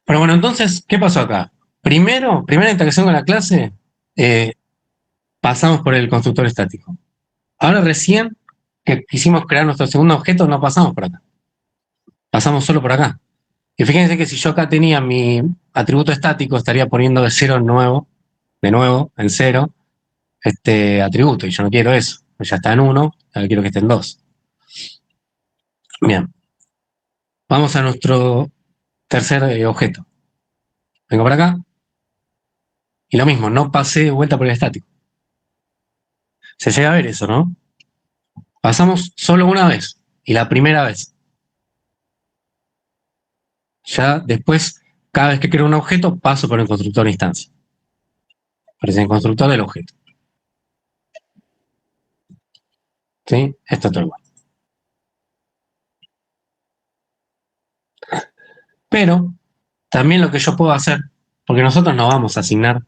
Pero bueno, entonces, ¿qué pasó acá? Primera interacción con la clase, pasamos por el constructor estático. Ahora recién que quisimos crear nuestro segundo objeto, no pasamos por acá. Pasamos solo por acá. Y fíjense que si yo acá tenía mi atributo estático, estaría poniendo de nuevo en 0, este atributo, y yo no quiero eso. Ya está en 1, ahora quiero que esté en 2. Bien. Vamos a nuestro tercer objeto. Vengo para acá. Y lo mismo, no pasé de vuelta por el estático. Se llega a ver eso, ¿no? Pasamos solo una vez. Y la primera vez. Ya después, cada vez que creo un objeto, paso por el constructor de instancia. Aparece el constructor del objeto. ¿Sí? Esto es todo igual. Pero también lo que yo puedo hacer, porque nosotros no vamos a asignar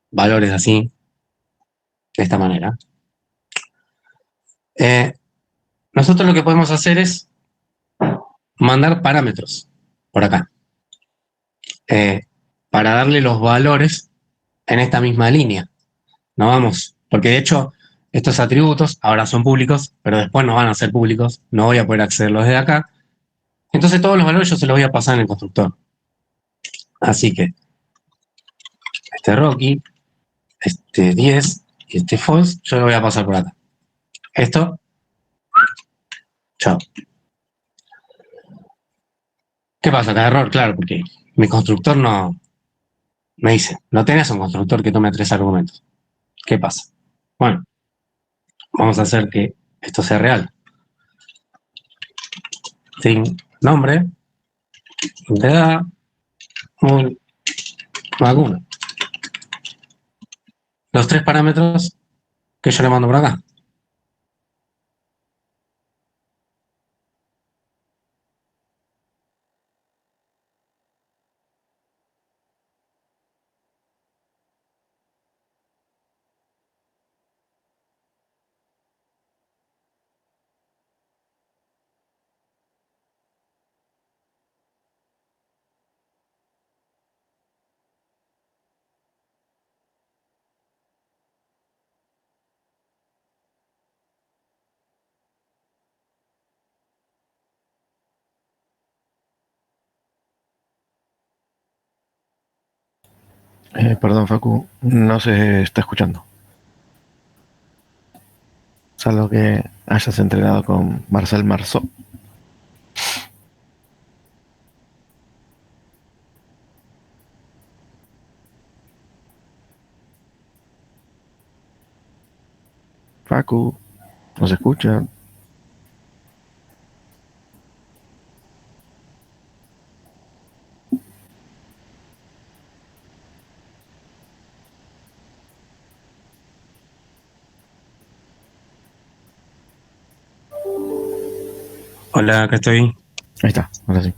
valores así, de esta manera. Nosotros lo que podemos hacer es mandar parámetros por acá. Para darle los valores en esta misma línea. No vamos, porque de hecho estos atributos ahora son públicos, pero después no van a ser públicos, no voy a poder accederlos desde acá. Entonces todos los valores yo se los voy a pasar en el constructor. Así que este Rocky, este 10 y este false, yo lo voy a pasar por acá. Esto, chao. ¿Qué pasa? Cada error, claro, porque mi constructor no me dice, no tenés un constructor que tome 3 argumentos. ¿Qué pasa? Bueno, vamos a hacer que esto sea real. string nombre, int edad, vacuna. Los 3 parámetros que yo le mando por acá. Perdón, Facu, no se está escuchando. Salvo que hayas entrenado con Marcel Marceau. Facu, ¿no se escucha? Hola, acá estoy. Ahí está, ahora sí.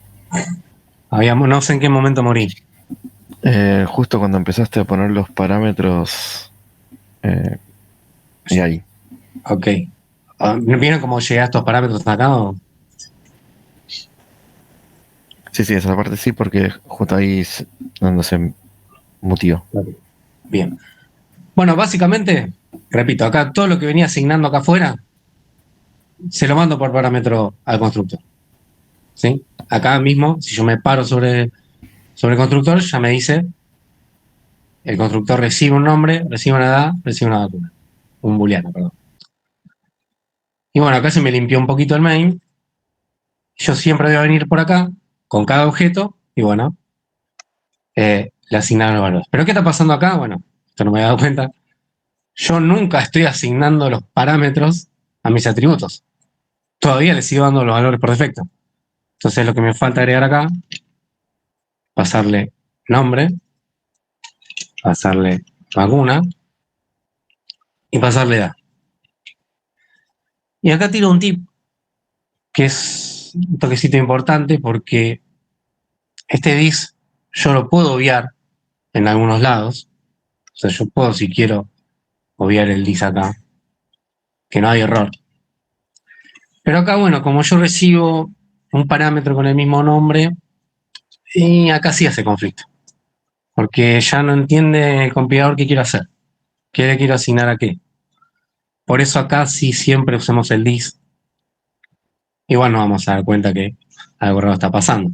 No sé en qué momento morí. Justo cuando empezaste a poner los parámetros y ahí. Ok. ¿Vieron cómo llegué a estos parámetros acá? Sí, esa parte sí, porque justo ahí es donde se mutió. Bien. Bueno, básicamente, repito, acá todo lo que venía asignando acá afuera, se lo mando por parámetro al constructor. ¿Sí? Acá mismo, si yo me paro sobre el constructor, ya me dice, el constructor recibe un nombre, recibe una edad, recibe una vacuna. Un booleano, perdón. Y bueno, acá se me limpió un poquito el main. Yo siempre voy a venir por acá, con cada objeto, y bueno, le asignaron los valores. ¿Pero qué está pasando acá? Bueno, esto no me he dado cuenta. Yo nunca estoy asignando los parámetros a mis atributos. Todavía les sigo dando los valores por defecto. Entonces lo que me falta agregar acá, pasarle nombre, pasarle vacuna y pasarle edad. Y acá tiro un tip que es un toquecito importante porque este dis yo lo puedo obviar en algunos lados. O sea, yo puedo, si quiero, obviar el dis acá, que no hay error. Pero acá, bueno, como yo recibo un parámetro con el mismo nombre, y acá sí hace conflicto. Porque ya no entiende el compilador qué quiero hacer. ¿Qué le quiero asignar a qué? Por eso acá sí siempre usamos el dis. Igual nos vamos a dar cuenta que algo raro está pasando.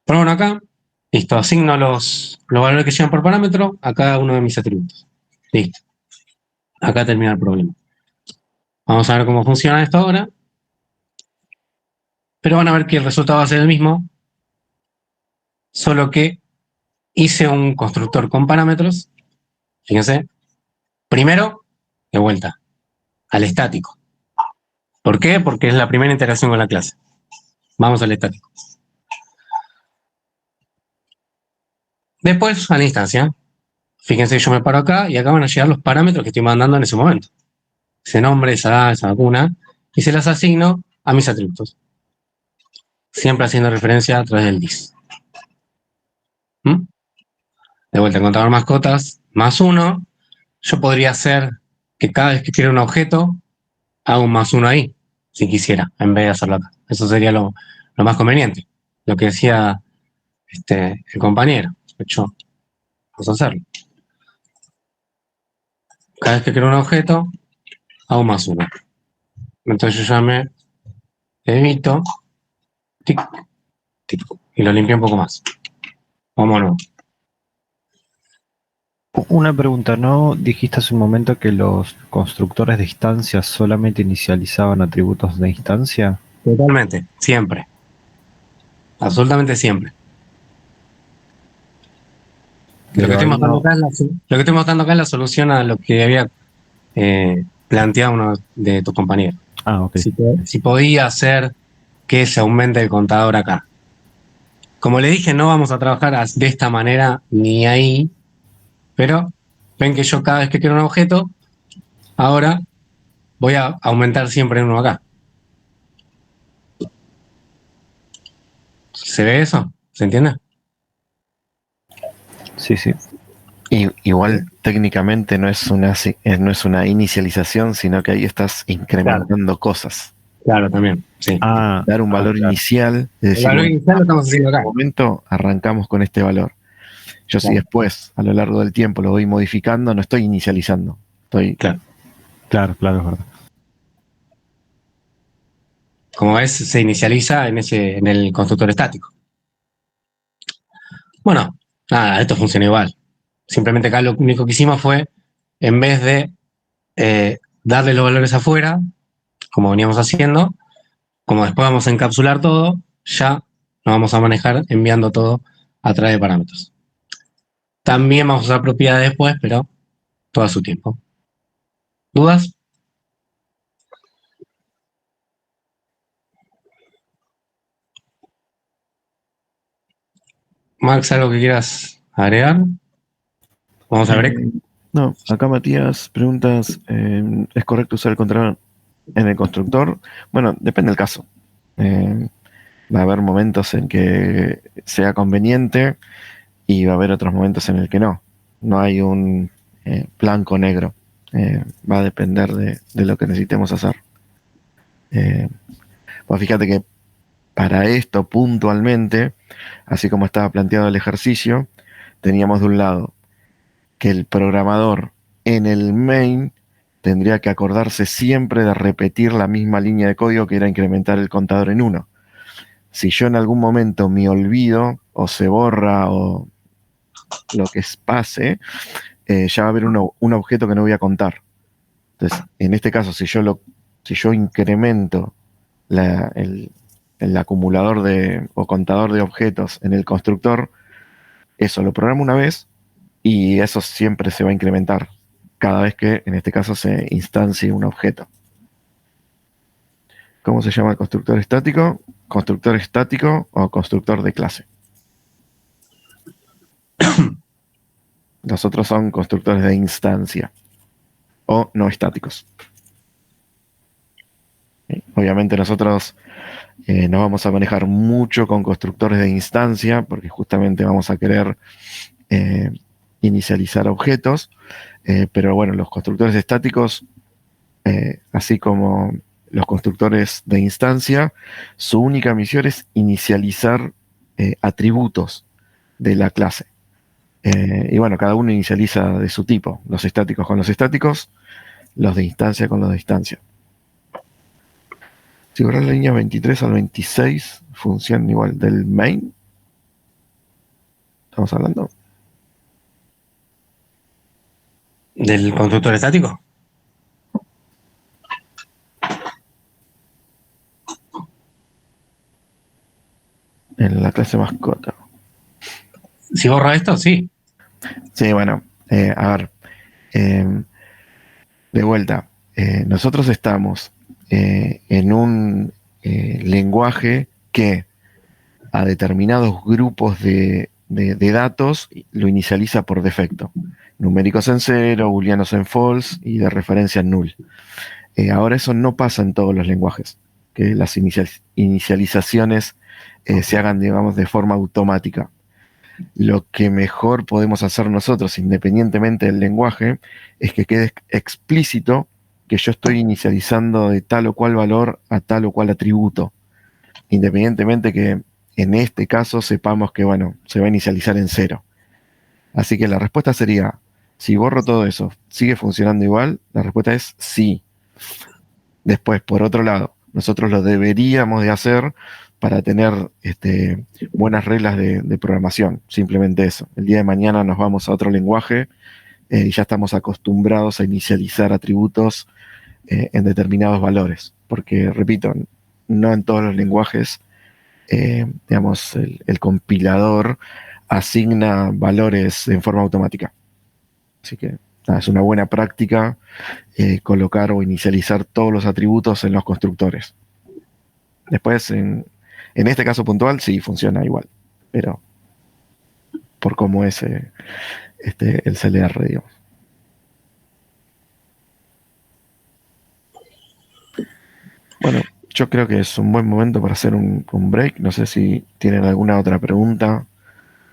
Pero bueno, acá, listo, asigno los valores que llegan por parámetro a cada uno de mis atributos. Listo. Acá termina el problema. Vamos a ver cómo funciona esto ahora. Pero van a ver que el resultado va a ser el mismo, solo que hice un constructor con parámetros. Fíjense. Primero, de vuelta, al estático. ¿Por qué? Porque es la primera interacción con la clase. Vamos al estático. Después a la instancia. Fíjense, yo me paro acá y acá van a llegar los parámetros que estoy mandando en ese momento. Ese nombre, esa edad, esa vacuna, y se las asigno a mis atributos. Siempre haciendo referencia a través del dis. De vuelta, contador mascotas, más 1. Yo podría hacer que cada vez que creo un objeto, haga un más 1 ahí, si quisiera, en vez de hacerlo acá. Eso sería lo más conveniente. Lo que decía el compañero. De hecho, vamos a hacerlo. Cada vez que creo un objeto, hago más 1. Entonces yo ya me evito, tic, tic, y lo limpio un poco más. Vámonos. Una pregunta, ¿no dijiste hace un momento que los constructores de instancias solamente inicializaban atributos de instancia? Totalmente, siempre. Absolutamente siempre. Lo que estoy mostrando acá es la solución a lo que había planteado uno de tus compañeros. Ah, ok. Si podía hacer que se aumente el contador acá. Como le dije, no vamos a trabajar de esta manera ni ahí, pero ven que yo cada vez que quiero un objeto, ahora voy a aumentar siempre uno acá. ¿Se ve eso? ¿Se entiende? Sí, sí. Igual técnicamente no es una inicialización, sino que ahí estás incrementando cosas. Claro, también, sí. Dar un valor claro. inicial, es El decir, valor inicial lo estamos haciendo en acá. este momento arrancamos con este valor. Yo si Claro. después, a lo largo del tiempo, lo voy modificando, no estoy inicializando. Claro. Claro, es verdad. Como ves, se inicializa en el constructor estático. Bueno, nada, esto funciona igual. Simplemente acá lo único que hicimos fue, en vez de darle los valores afuera, como veníamos haciendo, como después vamos a encapsular todo, ya nos vamos a manejar enviando todo a través de parámetros. También vamos a usar propiedades después, pero todo a su tiempo. ¿Dudas? Max, ¿algo que quieras agregar? Vamos a ver. No, acá Matías preguntas, ¿es correcto usar el contador en el constructor? Bueno, depende del caso. Va a haber momentos en que sea conveniente y va a haber otros momentos en el que no. No hay un blanco o negro. Va a depender de lo que necesitemos hacer. Pues fíjate que para esto puntualmente, así como estaba planteado el ejercicio, teníamos de un lado que el programador en el main tendría que acordarse siempre de repetir la misma línea de código que era incrementar el contador en 1. Si yo en algún momento me olvido o se borra o lo que pase, ya va a haber un objeto que no voy a contar. Entonces, en este caso, si yo incremento el acumulador o contador de objetos en el constructor, eso lo programo una vez y eso siempre se va a incrementar cada vez que, en este caso, se instancie un objeto. ¿Cómo se llama el constructor estático? Constructor estático o constructor de clase. Los otros son constructores de instancia o no estáticos. Obviamente nosotros no vamos a manejar mucho con constructores de instancia porque justamente vamos a querer inicializar objetos, pero bueno, los constructores estáticos, así como los constructores de instancia, su única misión es inicializar atributos de la clase. Y bueno, cada uno inicializa de su tipo, los estáticos con los estáticos, los de instancia con los de instancia. Si borrar la línea 23 al 26 funcionan igual del main. ¿Estamos hablando? ¿Del constructor estático? En la clase mascota. Si borra esto, sí. Sí, bueno, a ver. De vuelta, nosotros estamos en un lenguaje que a determinados grupos de datos lo inicializa por defecto. Numéricos en 0, booleanos en false y de referencia en null. Ahora eso no pasa en todos los lenguajes, que las inicializaciones se hagan, digamos, de forma automática. Lo que mejor podemos hacer nosotros, independientemente del lenguaje, es que quede explícito que yo estoy inicializando de tal o cual valor a tal o cual atributo. Independientemente que en este caso sepamos que, bueno, se va a inicializar en 0. Así que la respuesta sería, si borro todo eso, ¿sigue funcionando igual? La respuesta es sí. Después, por otro lado, nosotros lo deberíamos de hacer para tener buenas reglas de programación. Simplemente eso. El día de mañana nos vamos a otro lenguaje y ya estamos acostumbrados a inicializar atributos en determinados valores. Porque, repito, no en todos los lenguajes, digamos, el compilador asigna valores en forma automática. Así que es una buena práctica colocar o inicializar todos los atributos en los constructores. Después, en este caso puntual, sí funciona igual, pero por cómo es el CLR, digamos. Bueno, yo creo que es un buen momento para hacer un break. No sé si tienen alguna otra pregunta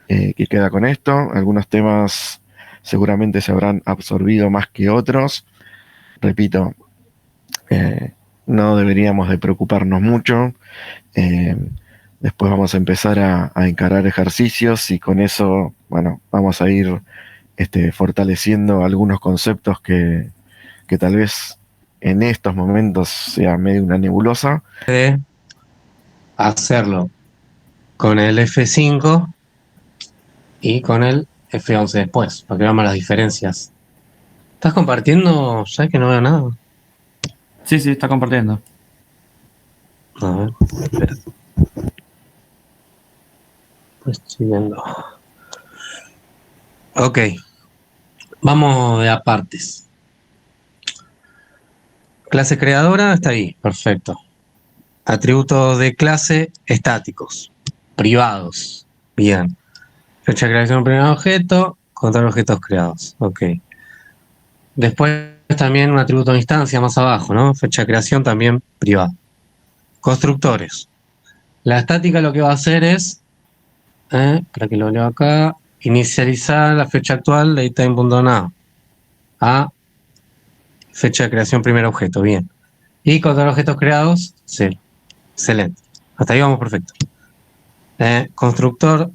que queda con esto. Algunos temas seguramente se habrán absorbido más que otros. Repito, no deberíamos de preocuparnos mucho. Después vamos a empezar a encarar ejercicios y con eso, bueno, vamos a ir fortaleciendo algunos conceptos que tal vez en estos momentos sea medio una nebulosa. De hacerlo con el F5 y con el F11 después, para que veamos las diferencias. ¿Estás compartiendo? Ya que no veo nada. Sí, está compartiendo. A ver, espera. Pues estoy viendo. Ok. Vamos de apartes. Clase creadora está ahí, perfecto. Atributos de clase estáticos, privados. Bien. Fecha de creación del primer objeto, control de objetos creados. Ok. Después también un atributo de instancia más abajo, ¿no? Fecha de creación también privada. Constructores. La estática lo que va a hacer es, para que lo leo acá, inicializar la fecha actual de datetime.now a fecha de creación primer objeto, bien. Y control de objetos creados, 0. Excelente. Hasta ahí vamos perfecto. Constructor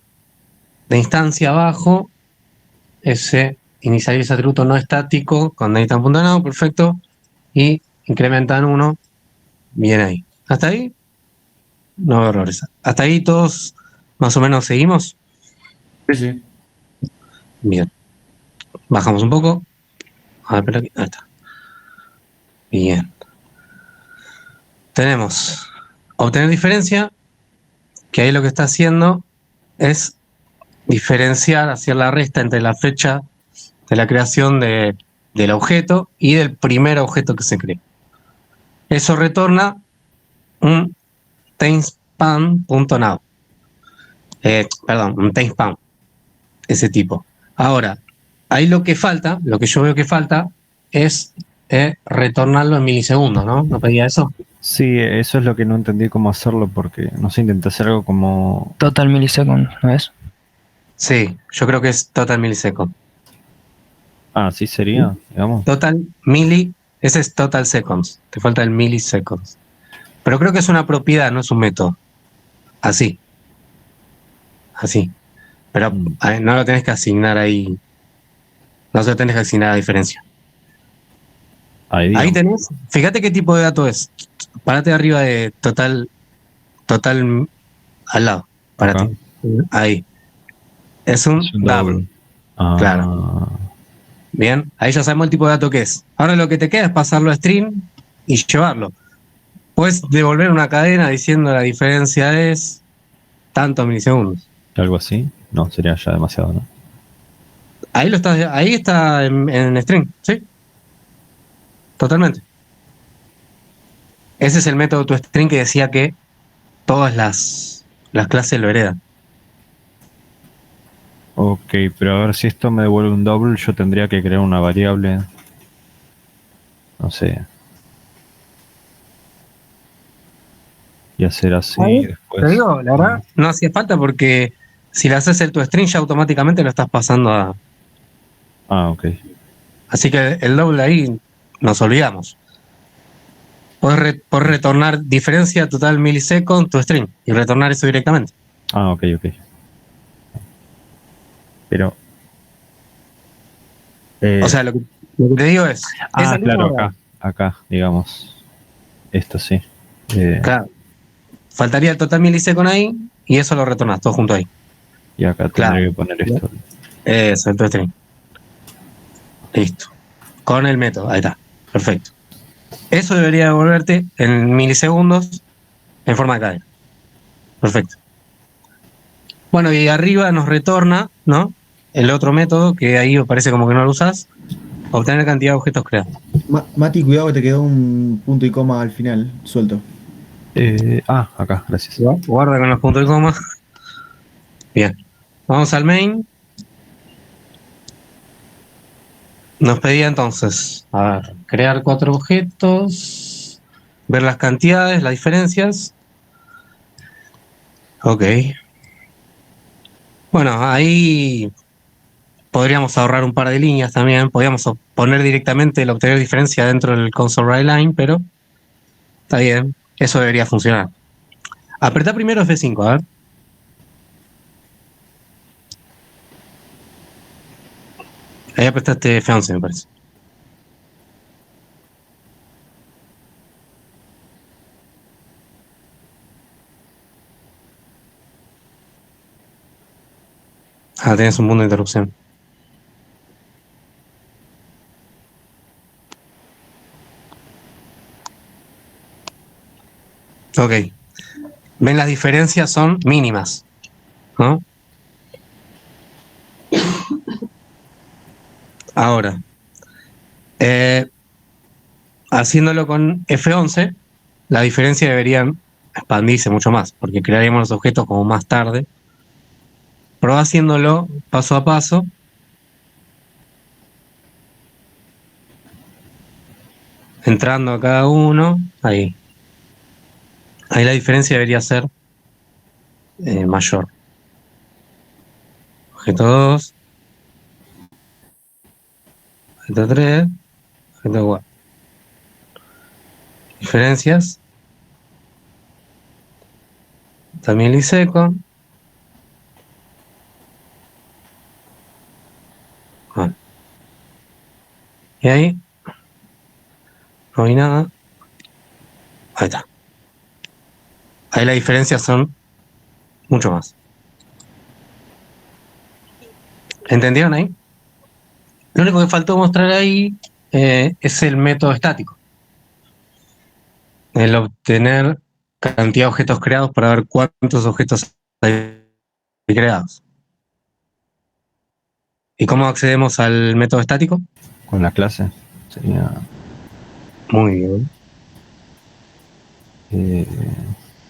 de instancia abajo, ese inicializa atributo no estático con datetime.now, perfecto. Y incrementan 1, bien ahí. Hasta ahí, no veo errores. Hasta ahí todos más o menos seguimos. Sí. Bien. Bajamos un poco. A ver, espera aquí. Ahí está. Bien. Tenemos obtener diferencia, que ahí lo que está haciendo es diferenciar, hacer la resta entre la fecha de la creación del objeto y del primer objeto que se cree. Eso retorna un timespan.now. Un timespan. Ese tipo. Ahora, ahí lo que falta, lo que yo veo que falta, es retornarlo en milisegundos, ¿no? ¿No pedía eso? Sí, eso es lo que no entendí cómo hacerlo porque no sé, intenté hacer algo como... Total millisecond, ¿no es? Sí, yo creo que es total millisecond. Ah, sí sería, digamos. Total ese es total seconds. Te falta el milliseconds. Pero creo que es una propiedad, no es un método. Así. Pero no lo tenés que asignar ahí. No se lo tenés que asignar a diferencia. Ahí tenés. Fíjate qué tipo de dato es. Párate arriba de total al lado. Párate. Ahí. Es un double. Claro. Bien, ahí ya sabemos el tipo de dato que es. Ahora lo que te queda es pasarlo a string y llevarlo. Puedes devolver una cadena diciendo la diferencia es tantos milisegundos. ¿Algo así? No, sería ya demasiado, ¿no? Ahí está en string, ¿sí? Totalmente. Ese es el método toString que decía que todas las clases lo heredan. Ok, pero a ver, si esto me devuelve un double, yo tendría que crear una variable. No sé. Y hacer así después. Te digo, la verdad, no hacía falta porque si le haces el toString ya automáticamente lo estás pasando a... Ah, ok. Así que el doble ahí nos olvidamos. Podés retornar diferencia total millisecond toString y retornar eso directamente. Ah, ok. Pero... o sea, lo que te digo es... Ah, claro, acá, digamos. Esto sí. Claro. Faltaría el total millisecond ahí y eso lo retornas todo junto ahí. Y acá tendré que poner esto. Eso, el toString. Listo. Con el método, ahí está. Perfecto. Eso debería devolverte en milisegundos en forma de cadena. Perfecto. Bueno, y arriba nos retorna, ¿no? El otro método, que ahí parece como que no lo usás, obtener cantidad de objetos creados. Mati, cuidado que te quedó un punto y coma al final, suelto. Acá, gracias. Guarda con los puntos y coma. Bien. Vamos al main. Nos pedía entonces, a ver, crear 4 objetos, ver las cantidades, las diferencias. Ok. Bueno, ahí podríamos ahorrar un par de líneas también. Podríamos poner directamente el obtener diferencia dentro del console write line, pero está bien. Eso debería funcionar. Apretá primero F5, a ver. Ahí apretaste F11, me parece. Tienes un punto de interrupción. Ok. Ven, las diferencias son mínimas, ¿no? Ahora, haciéndolo con F11, la diferencia debería expandirse mucho más, porque crearíamos los objetos como más tarde. Pero haciéndolo paso a paso. Entrando a cada uno, ahí. Ahí la diferencia debería ser mayor. Objeto 2, objeto 3, objeto 4. Diferencias. También liseco. Bueno. Y ahí no hay nada. Ahí está. Ahí las diferencias son mucho más. ¿Entendieron ahí? Lo único que faltó mostrar ahí es el método estático. El obtener cantidad de objetos creados para ver cuántos objetos hay creados. ¿Y cómo accedemos al método estático? Con la clase sería. Muy bien.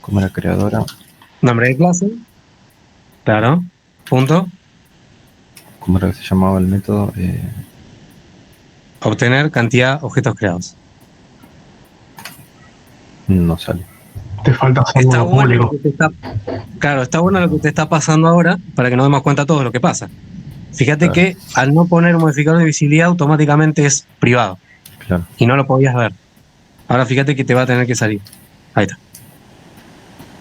Como la creadora. Nombre de clase. Claro. Punto. ¿Cómo era que se llamaba el método? Obtener cantidad de objetos creados. No sale. Te falta Está bueno lo que te está, claro, está bueno lo que te está pasando ahora para que nos demos cuenta todos lo que pasa. Fíjate Claro. que al no poner un modificador de visibilidad automáticamente es privado. Claro. Y no lo podías ver. Ahora fíjate que te va a tener que salir. Ahí está.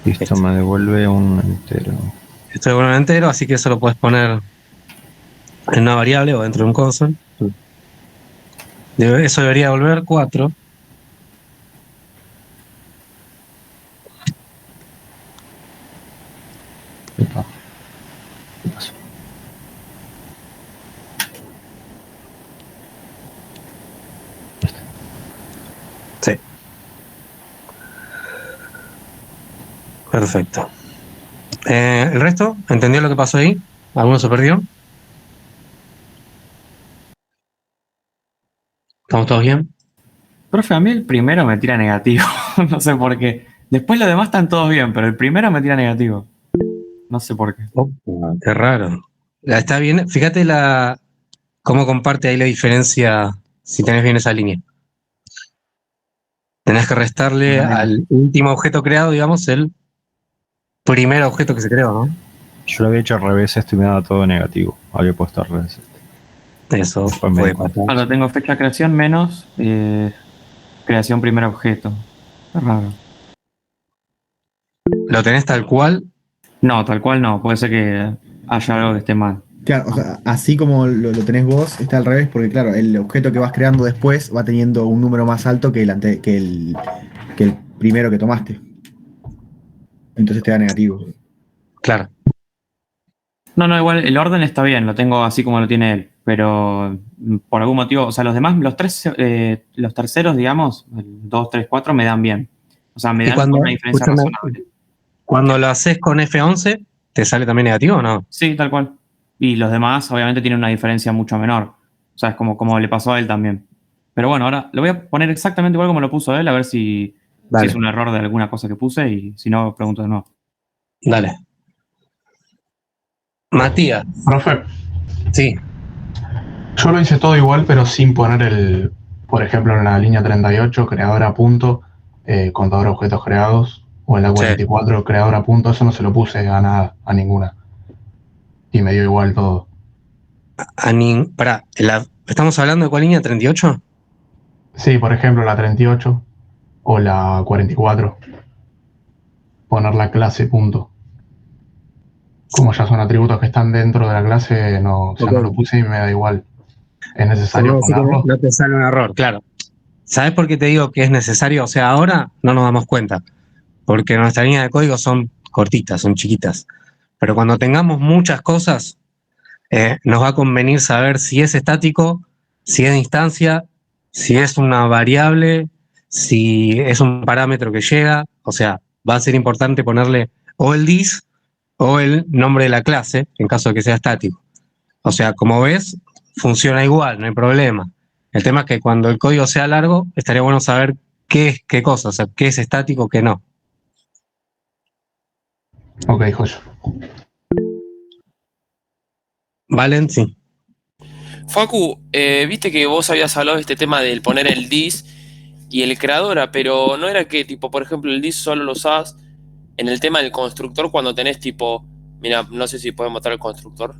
Listo, me devuelve un entero. Esto es un entero, así que eso lo puedes poner en una variable o dentro de un console. Eso debería volver 4. Epa. ¿Qué pasó? Sí. Perfecto. ¿El resto? ¿Entendió lo que pasó ahí? ¿Alguno se perdió? ¿Estamos todos bien? Profe, a mí el primero me tira negativo. No sé por qué. Después los demás están todos bien, pero el primero me tira negativo. No sé por qué. Opa, qué raro. Está bien. Fíjate cómo comparte ahí la diferencia si tenés bien esa línea. Tenés que restarle al último objeto creado, digamos, el primer objeto que se creó, ¿no? Yo lo había hecho al revés, esto y me daba todo negativo. Había puesto al revés. Eso Después me puede di cuenta. pasar. Ahora tengo fecha de creación menos creación primer objeto. Es raro. ¿Lo tenés tal cual? No, tal cual no. Puede ser que haya algo que esté mal. Claro, o sea, así como lo tenés vos, está al revés, porque claro, el objeto que vas creando después va teniendo un número más alto que el primero que tomaste. Entonces te da negativo. Claro. No, igual el orden está bien, lo tengo así como lo tiene él. Pero por algún motivo, o sea, los demás, los terceros, digamos, el 2, 3, 4, me dan bien. O sea, me Y dan una diferencia razonable. Cuando lo haces con F11, ¿te sale también negativo o no? Sí, tal cual. Y los demás, obviamente, tienen una diferencia mucho menor. O sea, es como le pasó a él también. Pero bueno, ahora lo voy a poner exactamente igual como lo puso él, a ver si si es un error de alguna cosa que puse y si no, pregunto de nuevo. Dale. Matías. Profe, Sí. yo lo hice todo igual, pero sin poner por ejemplo, en la línea 38, creadora punto, contador de objetos creados, o en la 44, creadora punto, eso no se lo puse a nada, a ninguna. Y me dio igual todo. Pará, ¿estamos hablando de cuál línea? ¿38? Sí, por ejemplo, la 38 o la 44. Poner la clase punto. Como ya son atributos que están dentro de la clase, no, ya no lo puse y me da igual. ¿Es necesario ponerlo? No te sale un error, claro. ¿Sabes por qué te digo que es necesario? O sea, ahora no nos damos cuenta, porque nuestras líneas de código son cortitas, son chiquitas. Pero cuando tengamos muchas cosas, nos va a convenir saber si es estático, si es de instancia, si es una variable, si es un parámetro que llega. O sea, va a ser importante ponerle o el dis o el nombre de la clase, en caso de que sea estático. O sea, como ves, funciona igual, no hay problema. El tema es que cuando el código sea largo, estaría bueno saber qué es qué cosa, o sea, qué es estático, qué no. Ok, joya. Valen, sí. Facu, viste que vos habías hablado de este tema del poner el dis y el creadora, pero no era que, tipo, por ejemplo, el dis solo lo usabas en el tema del constructor cuando tenés, tipo, mira, no sé si podés mostrar el constructor.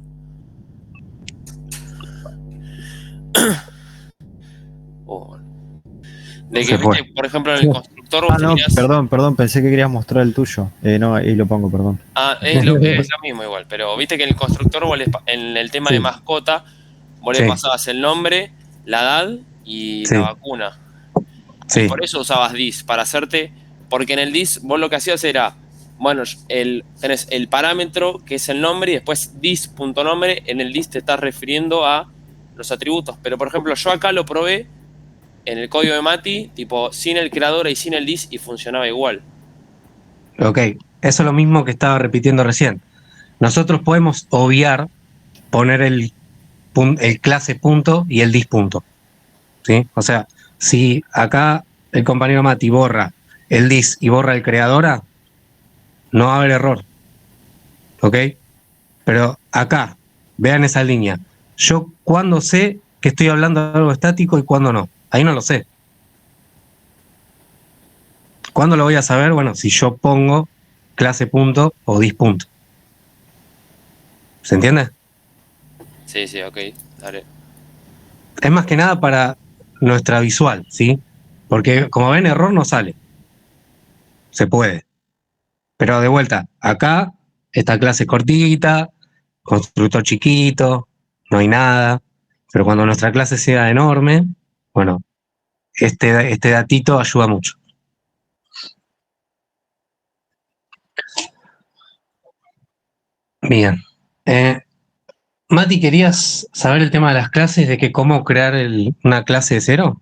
De que, viste, por ejemplo, en el constructor vos no, tenías... perdón, pensé que querías mostrar el tuyo. No, ahí lo pongo, perdón. Es lo mismo igual, pero viste que en el constructor, en el tema de mascota, vos le pasabas el nombre, la edad y la vacuna. Y por eso usabas dis, para hacerte... Porque en el dis vos lo que hacías era, bueno, tenés el parámetro, que es el nombre, y después dis.nombre, en el dis te estás refiriendo a los atributos. Pero, por ejemplo, yo acá lo probé en el código de Mati, tipo, sin el creador y sin el dis, y funcionaba igual. Ok, eso es lo mismo que estaba repitiendo recién. Nosotros podemos obviar poner el clase punto y el dis punto. ¿Sí? O sea, si acá el compañero Mati borra el dis y borra el creadora, no va a haber error. ¿Ok? Pero acá, vean esa línea. Yo cuándo sé que estoy hablando de algo estático y cuándo no. Ahí no lo sé. ¿Cuándo lo voy a saber? Bueno, si yo pongo clase punto o dis punto. ¿Se entiende? Sí, ok, dale. Es más que nada para nuestra visual, ¿sí? Porque como ven, error no sale. Se puede. Pero de vuelta, acá, esta clase es cortita, constructor chiquito, no hay nada. Pero cuando nuestra clase sea enorme, bueno, este datito ayuda mucho. Bien. Mati, ¿querías saber el tema de las clases, de que cómo crear una clase de cero?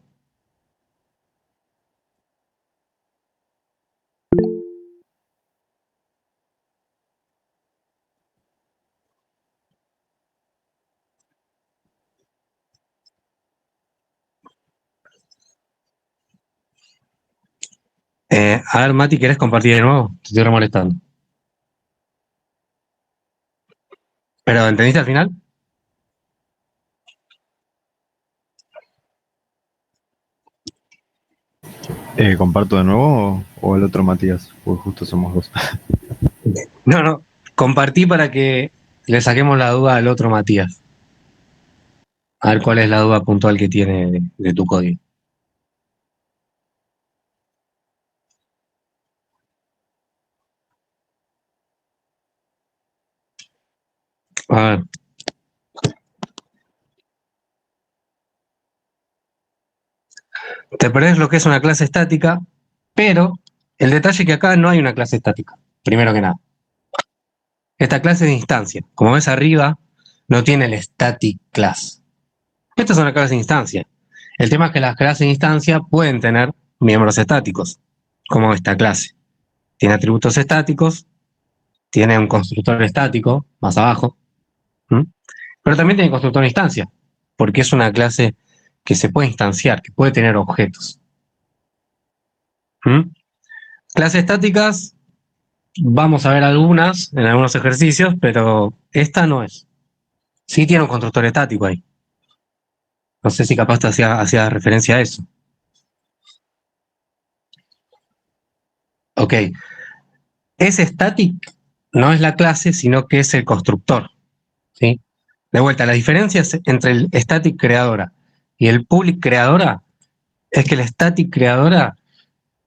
A ver, Mati, ¿querés compartir de nuevo? Te estoy molestando. ¿Pero entendiste al final? ¿Comparto de nuevo o el otro Matías? Porque justo somos dos. No, compartí para que le saquemos la duda al otro Matías. A ver cuál es la duda puntual que tiene de tu código. A ver. Te perdés lo que es una clase estática, pero el detalle es que acá no hay una clase estática, primero que nada. Esta clase es de instancia. Como ves arriba, no tiene el static class. Esta es una clase de instancia. El tema es que las clases de instancia pueden tener miembros estáticos, como esta clase. Tiene atributos estáticos, tiene un constructor estático, más abajo, pero también tiene constructor de instancia, porque es una clase que se puede instanciar, que puede tener objetos. Clases estáticas, vamos a ver algunas en algunos ejercicios, pero esta no es. Sí tiene un constructor estático ahí. No sé si capaz te hacía referencia a eso. Ok. Ese static no es la clase, sino que es el constructor. ¿Sí? De vuelta, la diferencia entre el static creadora y el public creadora es que el static creadora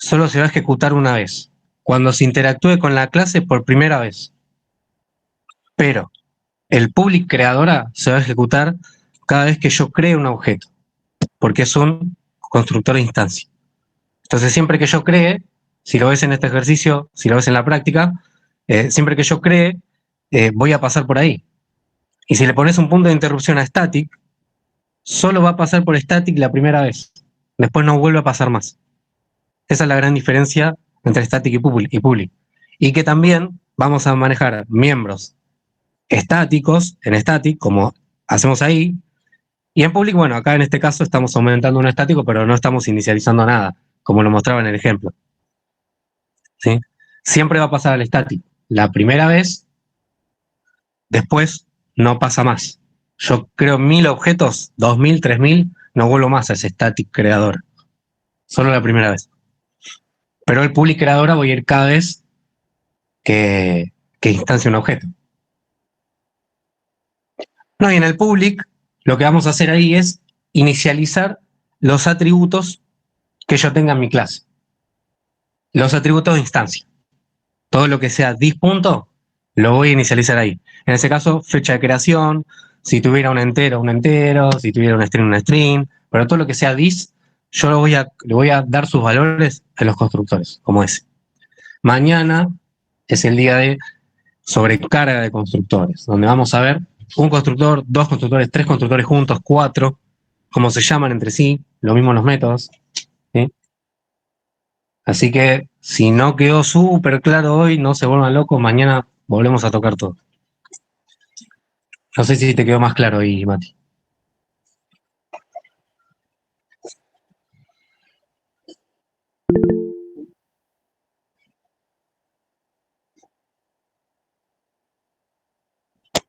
solo se va a ejecutar una vez, cuando se interactúe con la clase por primera vez. Pero el public creadora se va a ejecutar cada vez que yo cree un objeto, porque es un constructor de instancia. Entonces, siempre que yo cree, si lo ves en este ejercicio, si lo ves en la práctica, siempre que yo cree, voy a pasar por ahí. Y si le pones un punto de interrupción a static, solo va a pasar por static la primera vez. Después no vuelve a pasar más. Esa es la gran diferencia entre static y public. Y que también vamos a manejar miembros estáticos en static, como hacemos ahí, y en public, bueno, acá en este caso estamos aumentando un estático, pero no estamos inicializando nada, como lo mostraba en el ejemplo. ¿Sí? Siempre va a pasar al static la primera vez, después no pasa más. Yo creo 1000 objetos, 2000, 3000, no vuelvo más a ese static creador. Solo la primera vez. Pero el public creadora voy a ir cada vez que instancie un objeto. No, y en el public, lo que vamos a hacer ahí es inicializar los atributos que yo tenga en mi clase. Los atributos de instancia. Todo lo que sea dis.punto, lo voy a inicializar ahí. En ese caso, fecha de creación, si tuviera un entero, si tuviera un string, pero todo lo que sea dis, yo le voy a dar sus valores a los constructores, como ese. Mañana es el día de sobrecarga de constructores, donde vamos a ver un constructor, dos constructores, tres constructores juntos, cuatro, cómo se llaman entre sí, lo mismo en los métodos. ¿Sí? Así que si no quedó súper claro hoy, no se vuelvan locos, mañana volvemos a tocar todo. No sé si te quedó más claro ahí, Mati.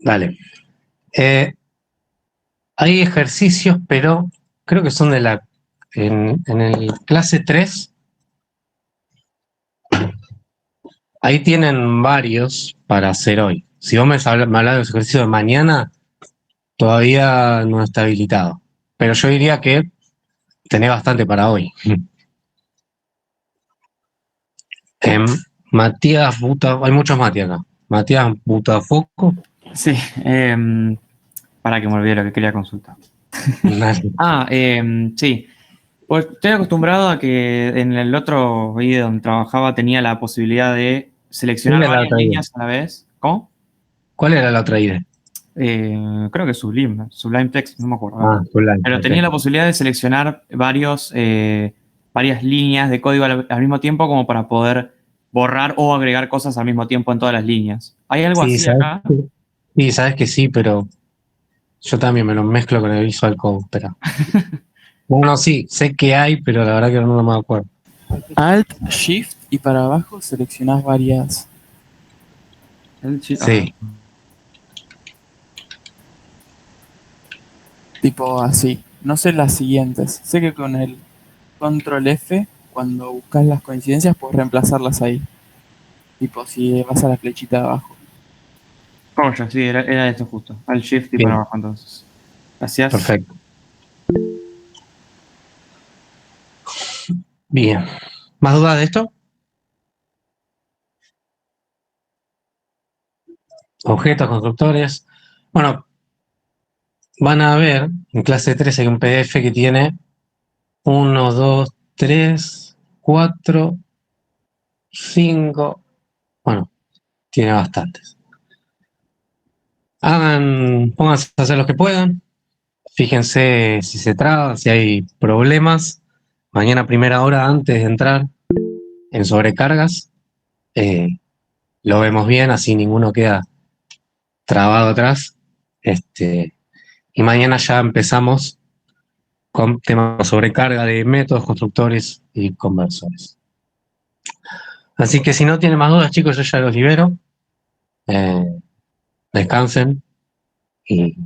Dale. Hay ejercicios, pero creo que son de la... En el clase 3, ahí tienen varios para hacer hoy. Si vos me hablas de los ejercicios de mañana, todavía no está habilitado. Pero yo diría que tenés bastante para hoy. Matías Buta, hay muchos Mati acá. Matías Butafoco. Sí, para que me olvide lo que quería consultar. Sí. Pues estoy acostumbrado a que en el otro video donde trabajaba tenía la posibilidad de seleccionar varias líneas a la vez. ¿Cómo? ¿Cuál era la otra idea? Creo que Sublime Text, no me acuerdo. Sublime, pero tenía la posibilidad de seleccionar varias líneas de código al mismo tiempo como para poder borrar o agregar cosas al mismo tiempo en todas las líneas. ¿Hay algo así acá? Sí, sabes que sí, pero yo también me lo mezclo con el Visual Code, pero... Bueno, sí, sé que hay, pero la verdad que no me acuerdo. Alt, Shift y para abajo seleccionás varias. Sí. Tipo así. No sé las siguientes. Sé que con el Control F, cuando buscas las coincidencias, puedes reemplazarlas ahí. Tipo, si vas a la flechita de abajo. Oh, ya, sí, era esto justo. Alt, Shift y Bien. para abajo, entonces. Gracias. Perfecto. Bien. ¿Más dudas de esto? Objetos, constructores. Bueno, van a ver, en clase 3 hay un PDF que tiene 1, 2, 3, 4, 5. Bueno, tiene bastantes. Pónganse a hacer los que puedan. Fíjense si se traba, si hay problemas. Mañana, primera hora, antes de entrar en sobrecargas, lo vemos bien, así ninguno queda trabado atrás. Y mañana ya empezamos con temas de sobrecarga de métodos, constructores y conversores. Así que si no tienen más dudas, chicos, yo ya los libero. Descansen y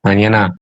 mañana